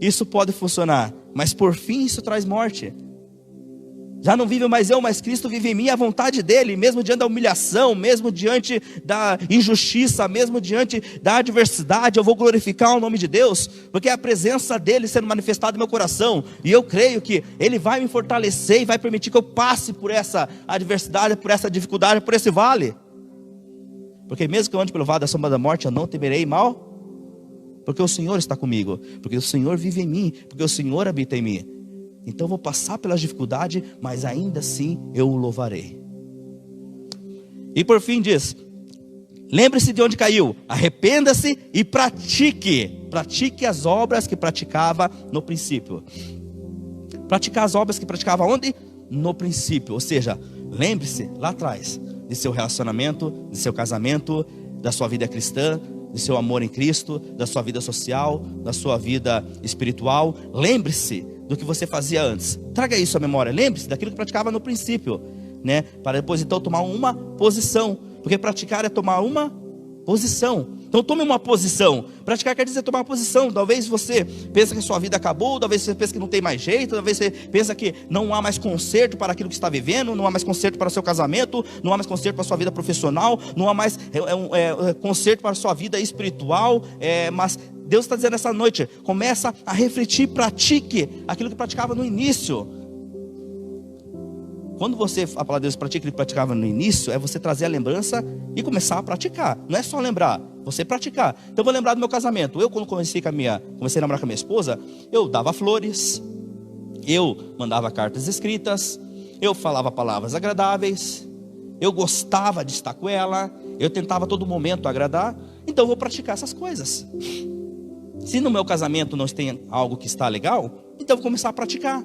isso pode funcionar, mas por fim isso traz morte. Já não vive mais eu, mas Cristo vive em mim, a vontade dele, mesmo diante da humilhação, mesmo diante da injustiça, mesmo diante da adversidade, eu vou glorificar o nome de Deus, porque é a presença dele sendo manifestada no meu coração, e eu creio que ele vai me fortalecer e vai permitir que eu passe por essa adversidade, por essa dificuldade, por esse vale. Porque mesmo que eu ande pelo vale da sombra da morte, eu não temerei mal, porque o Senhor está comigo, porque o Senhor vive em mim, porque o Senhor habita em mim. Então eu vou passar pelas dificuldades, mas ainda assim eu o louvarei. E por fim diz: Lembre-se de onde caiu, arrependa-se e pratique. Pratique as obras que praticava no princípio. Praticar as obras que praticava onde? No princípio. Ou seja, lembre-se lá atrás de seu relacionamento, de seu casamento, da sua vida cristã, do seu amor em Cristo, da sua vida social, da sua vida espiritual. Lembre-se do que você fazia antes. Traga isso à memória. Lembre-se daquilo que praticava no princípio, né? Para depois então tomar uma posição. Porque praticar é tomar uma posição. Então tome uma posição. Praticar quer dizer tomar uma posição. Talvez você pense que a sua vida acabou, talvez você pense que não tem mais jeito, talvez você pense que não há mais conserto para aquilo que está vivendo, não há mais conserto para o seu casamento, não há mais conserto para a sua vida profissional, não há mais conserto para a sua vida espiritual, mas Deus está dizendo essa noite, começa a refletir, pratique aquilo que praticava no início. Quando você, a palavra de Deus, pratica o que praticava no início, é você trazer a lembrança e começar a praticar. Não é só lembrar, você praticar. Então eu vou lembrar do meu casamento. Eu, quando comecei a namorar com a minha esposa, eu dava flores, eu mandava cartas escritas, eu falava palavras agradáveis, eu gostava de estar com ela, eu tentava a todo momento agradar. Então eu vou praticar essas coisas. Se no meu casamento não tem algo que está legal, então eu vou começar a praticar.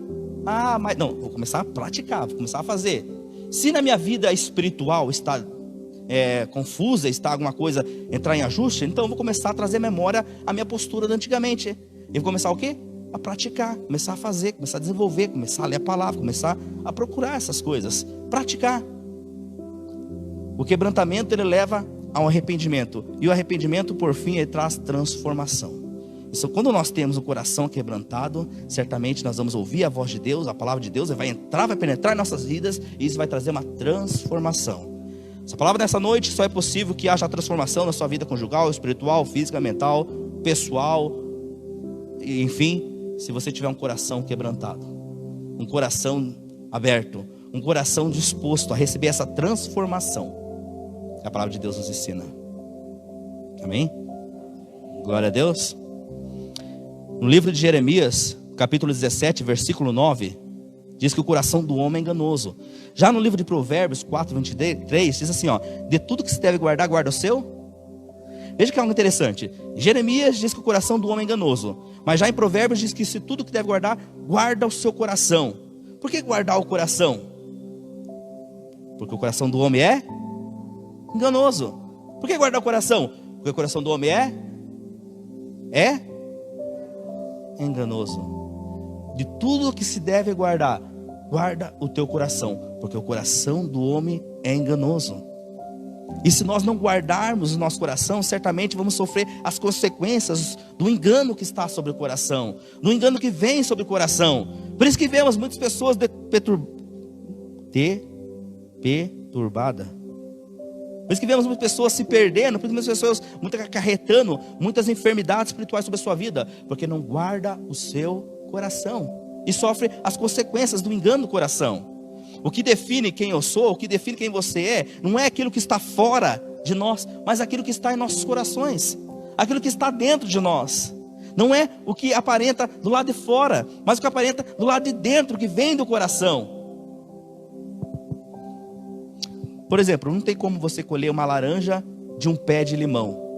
Mas não, vou começar a praticar, vou começar a fazer. Se na minha vida espiritual está confusa, está alguma coisa entrar em ajuste, então eu vou começar a trazer à memória a minha postura de antigamente. E vou começar o quê? A praticar, começar a fazer, começar a desenvolver, começar a ler a palavra, começar a procurar essas coisas, praticar. O quebrantamento ele leva ao arrependimento, e o arrependimento por fim ele traz transformação. Então, quando nós temos o coração quebrantado, certamente nós vamos ouvir a voz de Deus, a palavra de Deus, vai entrar, vai penetrar em nossas vidas, e isso vai trazer uma transformação. Essa palavra nessa noite só é possível que haja transformação na sua vida conjugal, espiritual, física, mental, pessoal, enfim, se você tiver um coração quebrantado, um coração aberto, um coração disposto a receber essa transformação que a palavra de Deus nos ensina. Amém? Glória a Deus. No livro de Jeremias, capítulo 17, versículo 9, diz que o coração do homem é enganoso. Já no livro de Provérbios 4, 23, diz assim, de tudo que se deve guardar, guarda o seu. Veja que é algo interessante. Jeremias diz que o coração do homem é enganoso, mas já em Provérbios diz que se tudo que deve guardar, guarda o seu coração. Por que guardar o coração? Porque o coração do homem é enganoso. Por que guardar o coração? Porque o coração do homem é enganoso. De tudo que se deve guardar, guarda o teu coração, porque o coração do homem é enganoso. E se nós não guardarmos o nosso coração, certamente vamos sofrer as consequências do engano que está sobre o coração, do engano que vem sobre o coração. Por isso que vemos muitas pessoas perturbadas. Por isso que vemos muitas pessoas se perdendo, por isso que muitas pessoas acarretando muitas enfermidades espirituais sobre a sua vida, porque não guarda o seu coração e sofre as consequências do engano do coração. O que define quem eu sou, o que define quem você é, não é aquilo que está fora de nós, mas aquilo que está em nossos corações, aquilo que está dentro de nós. Não é o que aparenta do lado de fora, mas o que aparenta do lado de dentro, que vem do coração. Por exemplo, não tem como você colher uma laranja de um pé de limão.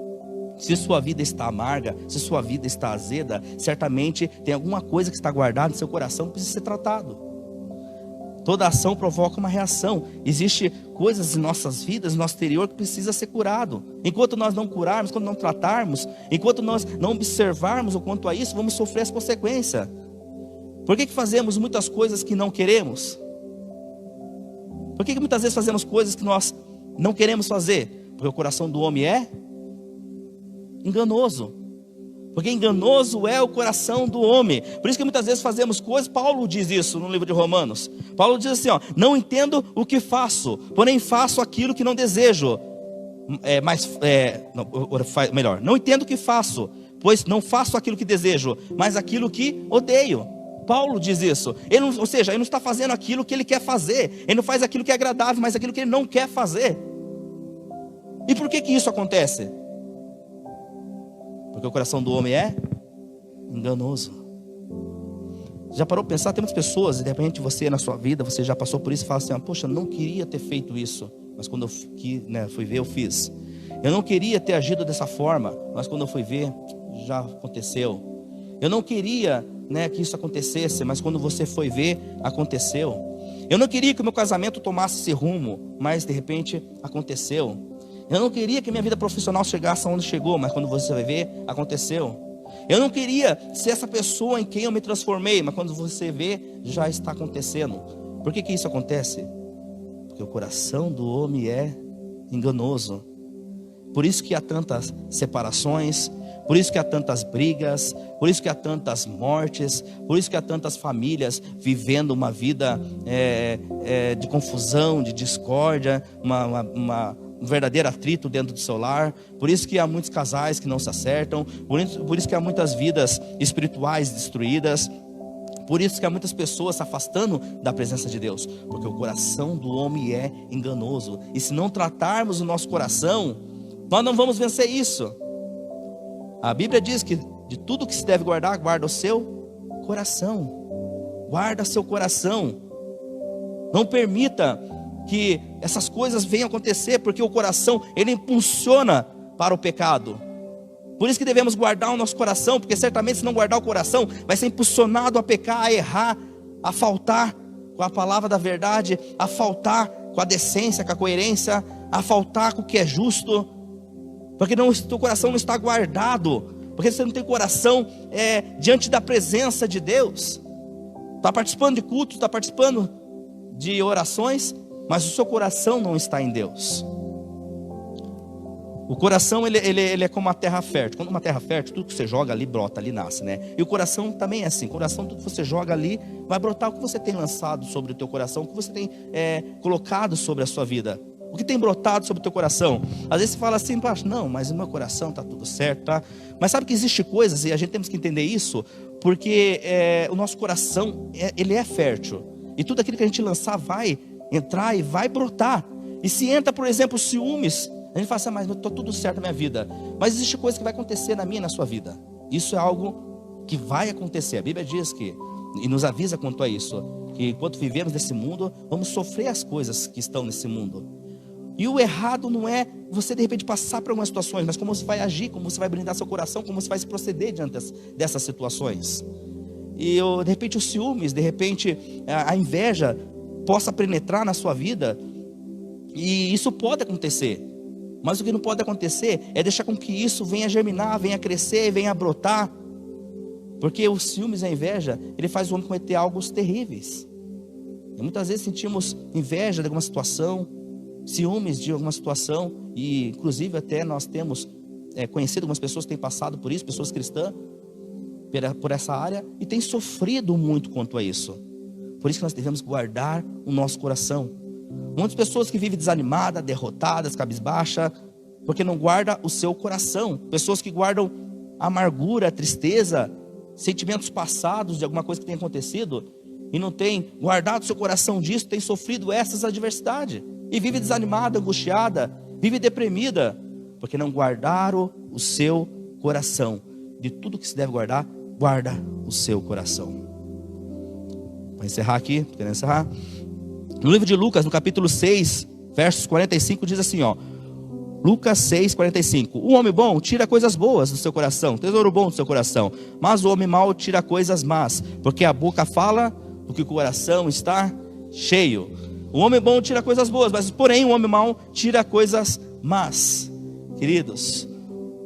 Se sua vida está amarga, se sua vida está azeda, certamente tem alguma coisa que está guardada no seu coração que precisa ser tratado. Toda ação provoca uma reação. Existem coisas em nossas vidas, no nosso exterior, que precisa ser curado. Enquanto nós não curarmos, enquanto não tratarmos, enquanto nós não observarmos o quanto a isso, vamos sofrer as consequências. Por que fazemos muitas coisas que não queremos? Por que muitas vezes fazemos coisas que nós não queremos fazer? Porque o coração do homem é enganoso. Porque enganoso é o coração do homem. Por isso que muitas vezes fazemos coisas. Paulo diz isso no livro de Romanos. Paulo diz assim, não entendo o que faço, porém faço aquilo que não desejo. Não entendo o que faço, pois não faço aquilo que desejo, mas aquilo que odeio. Paulo diz isso. Ele não está fazendo aquilo que ele quer fazer. Ele não faz aquilo que é agradável, mas aquilo que ele não quer fazer. E por que isso acontece? Porque o coração do homem é enganoso. Já parou para pensar? Tem muitas pessoas, e de repente você na sua vida, você já passou por isso e fala assim, poxa, não queria ter feito isso, mas quando eu fui ver, eu fiz. Eu não queria ter agido dessa forma, mas quando eu fui ver, já aconteceu. Eu não queria, que isso acontecesse, mas quando você foi ver, aconteceu. Eu não queria que o meu casamento tomasse esse rumo, mas de repente aconteceu. Eu não queria que minha vida profissional chegasse aonde chegou, mas quando você vai ver, aconteceu. Eu não queria ser essa pessoa em quem eu me transformei, mas quando você vê, já está acontecendo. Por que isso acontece? Porque o coração do homem é enganoso. Por isso que há tantas separações, por isso que há tantas brigas, por isso que há tantas mortes, por isso que há tantas famílias vivendo uma vida de confusão, de discórdia, um verdadeiro atrito dentro do seu lar. Por isso que há muitos casais que não se acertam, por isso que há muitas vidas espirituais destruídas. Por isso que há muitas pessoas se afastando da presença de Deus, porque o coração do homem é enganoso. E se não tratarmos o nosso coração, nós não vamos vencer isso. A Bíblia diz que de tudo que se deve guardar, guarda o seu coração. Guarda seu coração. Não permita que essas coisas venham acontecer, porque o coração, ele impulsiona para o pecado. Por isso que devemos guardar o nosso coração, porque certamente se não guardar o coração, vai ser impulsionado a pecar, a errar, a faltar com a palavra da verdade, a faltar com a decência, com a coerência, a faltar com o que é justo, porque o teu coração não está guardado, porque você não tem coração diante da presença de Deus. Está participando de cultos, está participando de orações, mas o seu coração não está em Deus. O coração ele é como uma terra fértil. Quando uma terra fértil, tudo que você joga ali brota, ali nasce, E o coração também é assim. O coração, tudo que você joga ali vai brotar. O que você tem lançado sobre o teu coração, o que você tem colocado sobre a sua vida, o que tem brotado sobre o teu coração. Às vezes você fala assim, não, mas o meu coração está tudo certo, tá? Mas sabe que existe coisas, e a gente temos que entender isso, porque o nosso coração ele é fértil, e tudo aquilo que a gente lançar vai entrar e vai brotar. E se entra, por exemplo, ciúmes, a gente fala assim, mas estou tudo certo na minha vida. Mas existe coisa que vai acontecer na minha e na sua vida. Isso é algo que vai acontecer. A Bíblia diz que, e nos avisa quanto a isso, que enquanto vivemos nesse mundo, vamos sofrer as coisas que estão nesse mundo. E o errado não é você de repente passar por algumas situações, mas como você vai agir, como você vai brindar seu coração, como você vai se proceder diante dessas situações. E de repente os ciúmes, de repente a inveja possa penetrar na sua vida, e isso pode acontecer. Mas o que não pode acontecer é deixar com que isso venha germinar, venha crescer, venha brotar. Porque os ciúmes e a inveja, ele faz o homem cometer algo terríveis. E muitas vezes sentimos inveja de alguma situação, ciúmes de alguma situação, e inclusive até nós temos conhecido algumas pessoas que têm passado por isso, pessoas cristãs, por essa área, e têm sofrido muito quanto a isso. Por isso que nós devemos guardar o nosso coração. Muitas pessoas que vivem desanimadas, derrotadas, cabisbaixa, porque não guardam o seu coração. Pessoas que guardam amargura, tristeza, sentimentos passados de alguma coisa que tenha acontecido, e não tem guardado o seu coração disso, tem sofrido essas adversidades, e vive desanimada, angustiada, vive deprimida, porque não guardaram o seu coração. De tudo que se deve guardar, guarda o seu coração. Para encerrar aqui, querendo encerrar, no livro de Lucas, no capítulo 6, versos 45, diz assim, Lucas 6, 45. O homem bom tira coisas boas do seu coração, tesouro bom do seu coração, mas o homem mau tira coisas más, porque a boca fala do que o coração está cheio. O homem bom tira coisas boas, mas porém o homem mau tira coisas más. Queridos,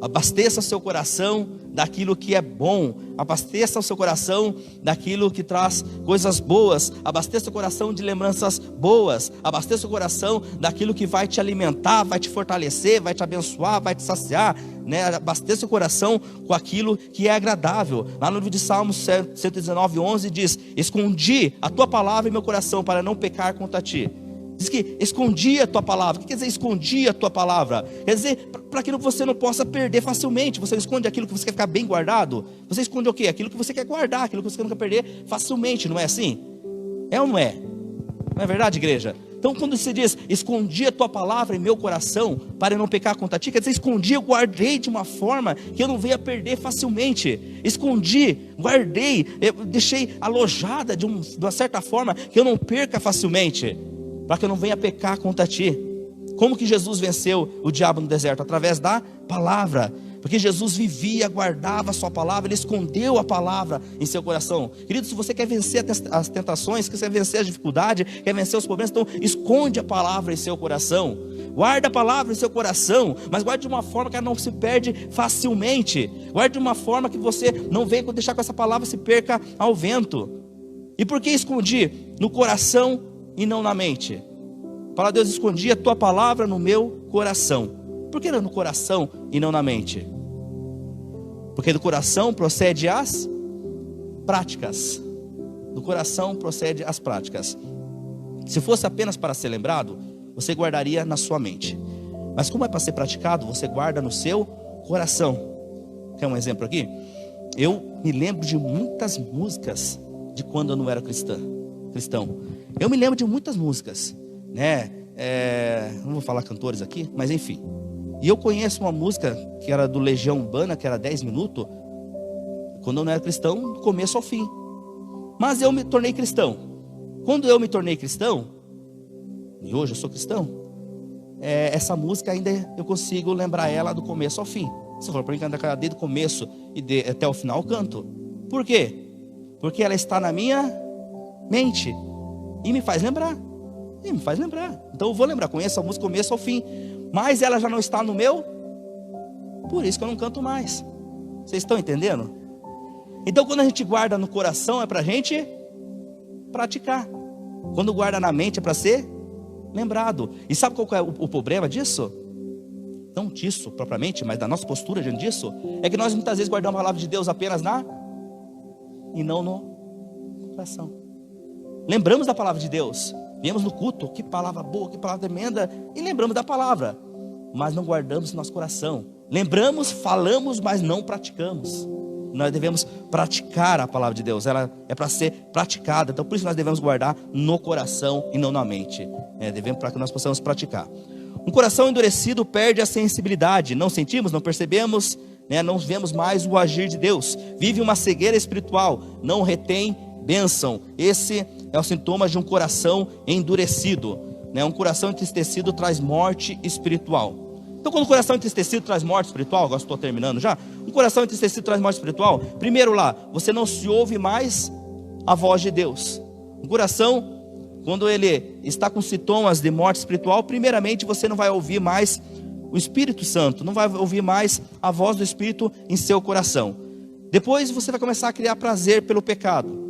abasteça o seu coração daquilo que é bom, abasteça o seu coração daquilo que traz coisas boas, abasteça o coração de lembranças boas, abasteça o coração daquilo que vai te alimentar, vai te fortalecer, vai te abençoar, vai te saciar, Abasteça o coração com aquilo que é agradável. Lá no livro de Salmos 119, 11 diz: escondi a tua palavra em meu coração para não pecar contra ti. Diz que escondi a tua palavra. O que quer dizer escondi a tua palavra? Quer dizer, para aquilo que você não possa perder facilmente. Você esconde aquilo que você quer ficar bem guardado. Você esconde o quê? Aquilo que você quer guardar, aquilo que você não quer perder facilmente, não é assim? É ou não é? Não é verdade, igreja? Então quando você diz, escondi a tua palavra em meu coração para não pecar contra ti, quer dizer, escondi, eu guardei de uma forma que eu não venha perder facilmente. Escondi, guardei, eu deixei alojada de uma certa forma que eu não perca facilmente, para que eu não venha pecar contra ti. Como que Jesus venceu o diabo no deserto? Através da palavra. Porque Jesus vivia, guardava a sua palavra, ele escondeu a palavra em seu coração. Querido, se você quer vencer as tentações, quer vencer as dificuldades, quer vencer os problemas, então esconde a palavra em seu coração. Guarda a palavra em seu coração, mas guarde de uma forma que ela não se perde facilmente. Guarde de uma forma que você não venha deixar que essa palavra se perca ao vento. E por que escondi? No coração e não na mente. Para Deus, escondi a tua palavra no meu coração. Por que não no coração e não na mente? Porque do coração procede as práticas. Do coração procede as práticas. Se fosse apenas para ser lembrado, você guardaria na sua mente. Mas como é para ser praticado, você guarda no seu coração. Quer um exemplo aqui? Eu me lembro de muitas músicas de quando eu não era cristão. Eu me lembro de muitas músicas, né? Não vou falar cantores aqui, mas enfim. E eu conheço uma música que era do Legião Urbana, que era 10 minutos, quando eu não era cristão, do começo ao fim. Mas eu me tornei cristão. Quando eu me tornei cristão, e hoje eu sou cristão, essa música ainda eu consigo lembrar ela do começo ao fim. Se for para mim cantar desde o começo e até o final, eu canto. Por quê? Porque ela está na minha mente e me faz lembrar. Então eu vou lembrar, conheço a música do começo ao fim. Mas ela já não está no meu, por isso que eu não canto mais. Vocês estão entendendo? Então quando a gente guarda no coração é para a gente praticar. Quando guarda na mente é para ser lembrado. E sabe qual é o problema disso? Não disso propriamente, mas da nossa postura diante disso. É que nós muitas vezes guardamos a palavra de Deus apenas e não no coração. Lembramos da palavra de Deus. Viemos no culto, que palavra boa, que palavra tremenda. E lembramos da palavra, mas não guardamos no nosso coração. Lembramos, falamos, mas não praticamos. Nós devemos praticar a palavra de Deus. Ela é para ser praticada. Então por isso nós devemos guardar no coração e não na mente. Devemos para que nós possamos praticar. Um coração endurecido perde a sensibilidade. Não sentimos, não percebemos, não vemos mais o agir de Deus. Vive uma cegueira espiritual, não retém bênção. Esse é o sintoma de um coração endurecido. Um coração entristecido traz morte espiritual. Então quando o coração entristecido traz morte espiritual, agora estou terminando já. Um coração entristecido traz morte espiritual. Primeiro lá, você não se ouve mais a voz de Deus. Um coração, quando ele está com sintomas de morte espiritual, primeiramente você não vai ouvir mais o Espírito Santo, não vai ouvir mais a voz do Espírito em seu coração. Depois você vai começar a criar prazer pelo pecado.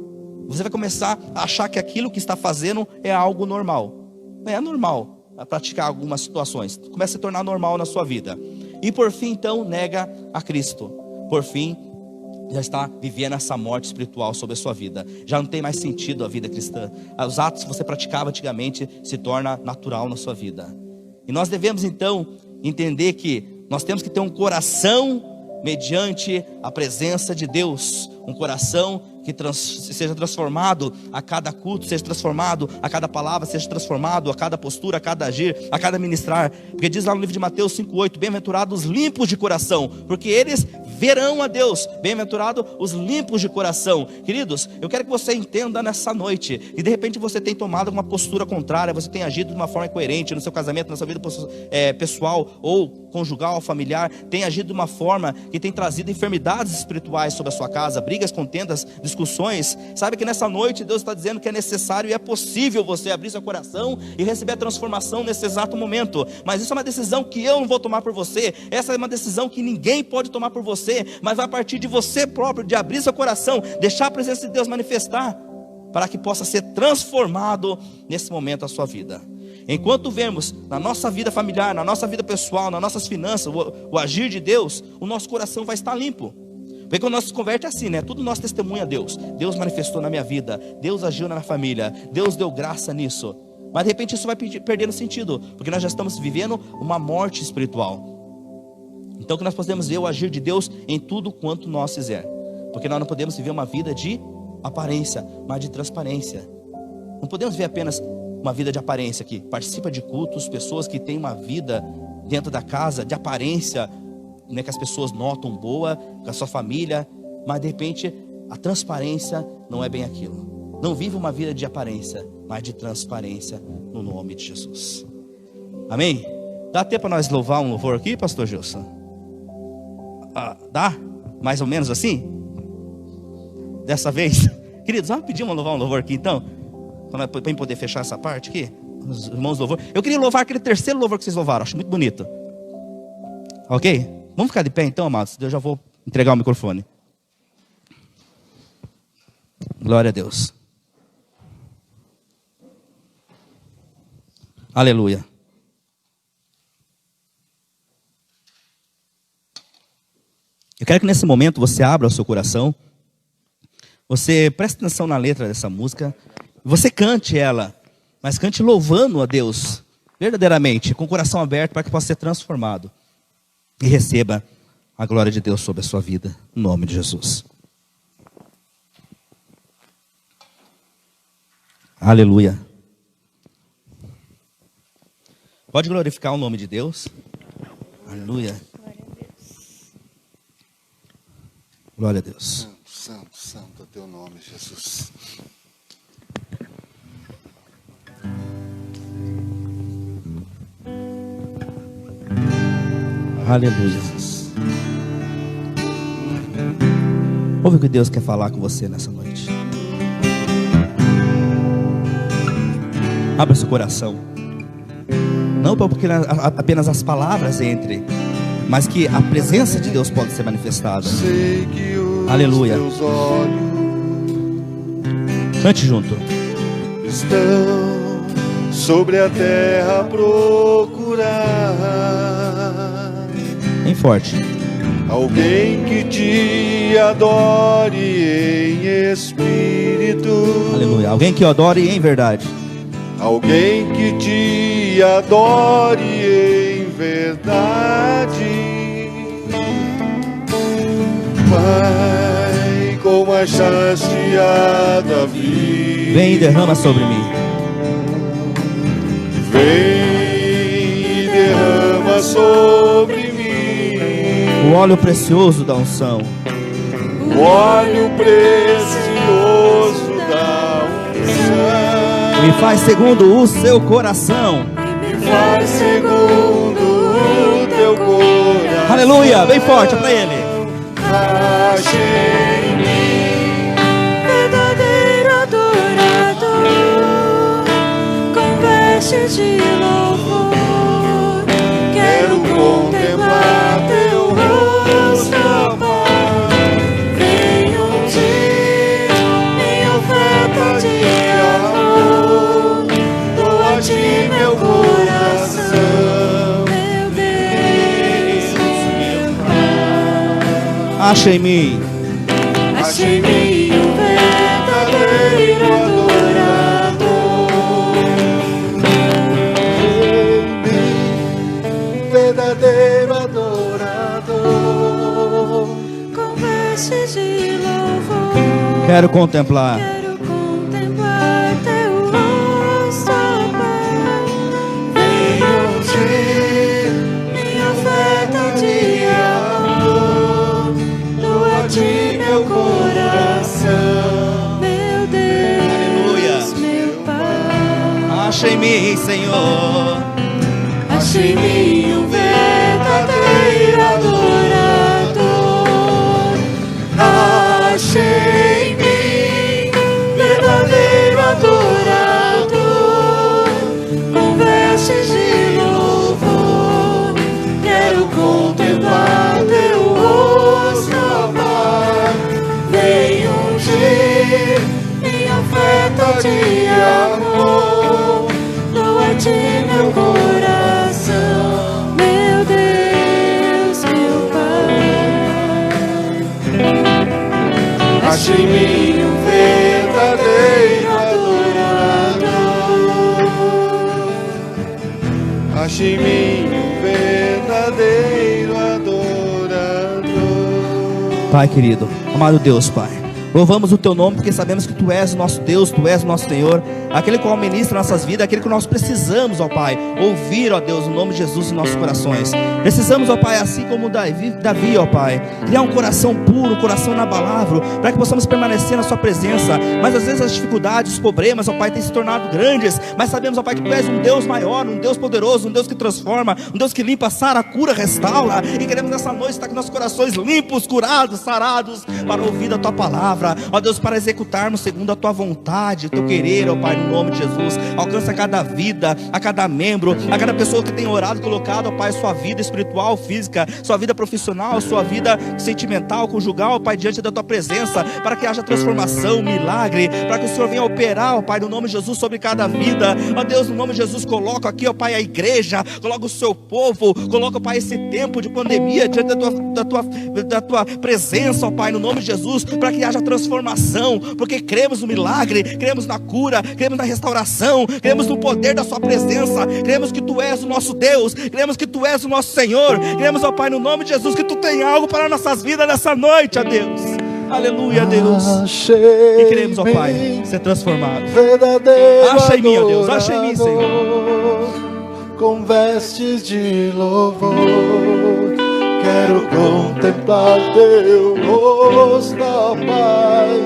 Você vai começar a achar que aquilo que está fazendo é algo normal. É normal praticar algumas situações. Começa a se tornar normal na sua vida. E por fim, então, nega a Cristo. Por fim, já está vivendo essa morte espiritual sobre a sua vida. Já não tem mais sentido a vida cristã. Os atos que você praticava antigamente se torna natural na sua vida. E nós devemos, então, entender que nós temos que ter um coração mediante a presença de Deus. Um coração que seja transformado a cada culto, seja transformado a cada palavra, seja transformado a cada postura, a cada agir, a cada ministrar. Porque diz lá no livro de Mateus 5,8: bem-aventurados os limpos de coração, porque eles verão a Deus. Bem-aventurados os limpos de coração. Queridos, eu quero que você entenda nessa noite, e de repente você tem tomado uma postura contrária, você tem agido de uma forma incoerente no seu casamento, na sua vida pessoal ou conjugal, familiar, tem agido de uma forma que tem trazido enfermidades espirituais sobre a sua casa, brigas, contendas, discussões. Sabe que nessa noite Deus está dizendo que é necessário e é possível você abrir seu coração e receber a transformação nesse exato momento. Mas isso é uma decisão que eu não vou tomar por você. Essa é uma decisão que ninguém pode tomar por você, mas vai partir de você próprio, de abrir seu coração, deixar a presença de Deus manifestar, para que possa ser transformado nesse momento a sua vida. Enquanto vemos na nossa vida familiar, na nossa vida pessoal, nas nossas finanças, o agir de Deus, o nosso coração vai estar limpo. Porque quando nós se converte é assim, tudo nosso testemunho a Deus. Deus manifestou na minha vida, Deus agiu na minha família, Deus deu graça nisso. Mas de repente isso vai perdendo sentido, porque nós já estamos vivendo uma morte espiritual. Então que nós podemos ver o agir de Deus em tudo quanto nós fizer. Porque nós não podemos viver uma vida de aparência, mas de transparência. Não podemos ver apenas uma vida de aparência aqui. Participa de cultos, pessoas que têm uma vida dentro da casa de aparência, que as pessoas notam boa, com a sua família, mas de repente a transparência não é bem aquilo. Não vive uma vida de aparência, mas de transparência, no nome de Jesus. Amém? Dá tempo para nós louvar um louvor aqui, pastor Gilson? Dá? Mais ou menos assim? Dessa vez? Queridos, vamos pedir louvar um louvor aqui então? Para poder fechar essa parte aqui? Os irmãos louvor. Eu queria louvar aquele terceiro louvor que vocês louvaram. Acho muito bonito. Ok? Vamos ficar de pé então, amados? Eu já vou entregar o microfone. Glória a Deus. Aleluia. Eu quero que nesse momento você abra o seu coração. Você preste atenção na letra dessa música. Você cante ela, mas cante louvando a Deus, verdadeiramente, com o coração aberto para que possa ser transformado. E receba a glória de Deus sobre a sua vida, em nome de Jesus. Aleluia. Pode glorificar o nome de Deus. Aleluia. Glória a Deus. Santo, santo é teu nome, Jesus. Aleluia. Ouve o que Deus quer falar com você nessa noite. Abra seu coração. Não porque apenas as palavras entrem, mas que a presença de Deus pode ser manifestada. Aleluia. Cante junto. Estão sobre a terra a procurar Bem forte. alguém que te adore em espírito. Aleluia. Alguém que o adore em verdade. Alguém que te adore em verdade. Pai, como achaste a Davi, Vem e derrama sobre mim. vem e derrama sobre mim O óleo precioso da unção. o óleo precioso da unção. Me faz segundo o seu coração. Me faz segundo o teu coração. Aleluia. Bem forte para ele. Achei em mim verdadeiro adorador, com vestes de louvor. Quero contemplar teu rosto, ó Pai. Venha ungir minha oferta de amor. Dou a ti meu coração, meu Deus, meu Pai. Acha em mim. Achei em mim um verdadeiro adorador. verdadeiro adorador. Com vestes de louvor. Quero contemplar. Quero contemplar teu rosto, ó Pai. Venha ungir minha oferta de amor. Dou a ti meu coração, meu Deus, meu Pai. Acha em mim, Senhor. Achei em mim um verdadeiro adorador. Achei em mim verdadeiro adorador, com vestes de louvor. Quero contemplar teu rosto, ó Pai. Venha ungir minha oferta de amor. Dou a ti meu coração, meu Deus, meu Pai. Achei em mim um verdadeiro adorador. Achei em mim um verdadeiro adorador. Pai querido, amado Deus, Pai, louvamos o teu nome porque sabemos que tu és o nosso Deus, tu és o nosso Senhor. aquele qual ministra nossas vidas, aquele que nós precisamos, ó Pai, ouvir, ó Deus, no nome de Jesus em nossos corações. Precisamos, ó Pai, assim como Davi, ó Pai, criar um coração puro, um coração inabalável, para que possamos permanecer na sua presença. Mas às vezes as dificuldades, os problemas, ó Pai, têm se tornado grandes, mas sabemos, ó Pai, que Tu és um Deus maior, um Deus poderoso, um Deus que transforma, um Deus que limpa, sara, cura, restaura. E queremos nessa noite estar com nossos corações limpos, curados, sarados, para ouvir a Tua palavra, ó Deus, para executarmos segundo a Tua vontade, o Teu querer, ó Pai, no nome de Jesus. Alcança cada vida, a cada membro, a cada pessoa que tem orado, colocado, ó Pai, sua vida espiritual, física, sua vida profissional, sua vida sentimental, conjugal, ó Pai, diante da Tua presença, para que haja transformação, milagre, para que o Senhor venha operar, ó Pai, no nome de Jesus, sobre cada vida. Ó Deus, no nome de Jesus, coloca aqui, ó Pai, a igreja, coloca o Seu povo, coloca, ó Pai, esse tempo de pandemia diante da tua presença, ó Pai, no nome de Jesus, para que haja transformação, porque cremos no milagre, cremos na cura, cremos na restauração, cremos no poder da Sua presença, cremos que Tu és o nosso Deus, cremos que Tu és o nosso Senhor, cremos, ó Pai, no nome de Jesus, que Tu tem algo para nossas vidas nessa noite, ó Deus. Aleluia, Deus. E queremos, ó Pai, ser transformados. Acha em mim, ó Deus, acha em mim, Senhor. Com vestes de louvor, quero contemplar Teu rosto, ó Pai.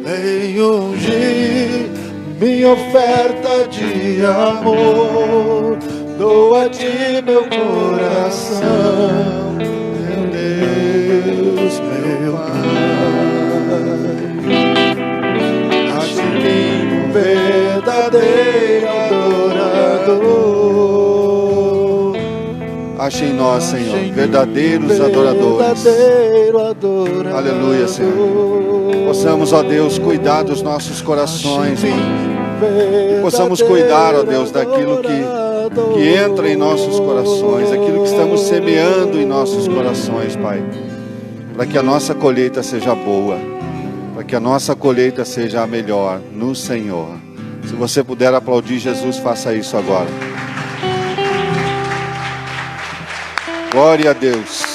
Vem ungir minha oferta de amor, dou a Ti meu coração, meu Deus, meu Pai. Ache em mim um verdadeiro adorador. Ache em nós, Senhor, verdadeiros adoradores. Aleluia, Senhor. Possamos, ó Deus, cuidar dos nossos corações, Pai. E possamos cuidar, ó Deus, daquilo que entra em nossos corações, aquilo que estamos semeando em nossos corações, Pai. Para que a nossa colheita seja boa, para que a nossa colheita seja a melhor no Senhor. Se você puder aplaudir Jesus, faça isso agora. Glória a Deus.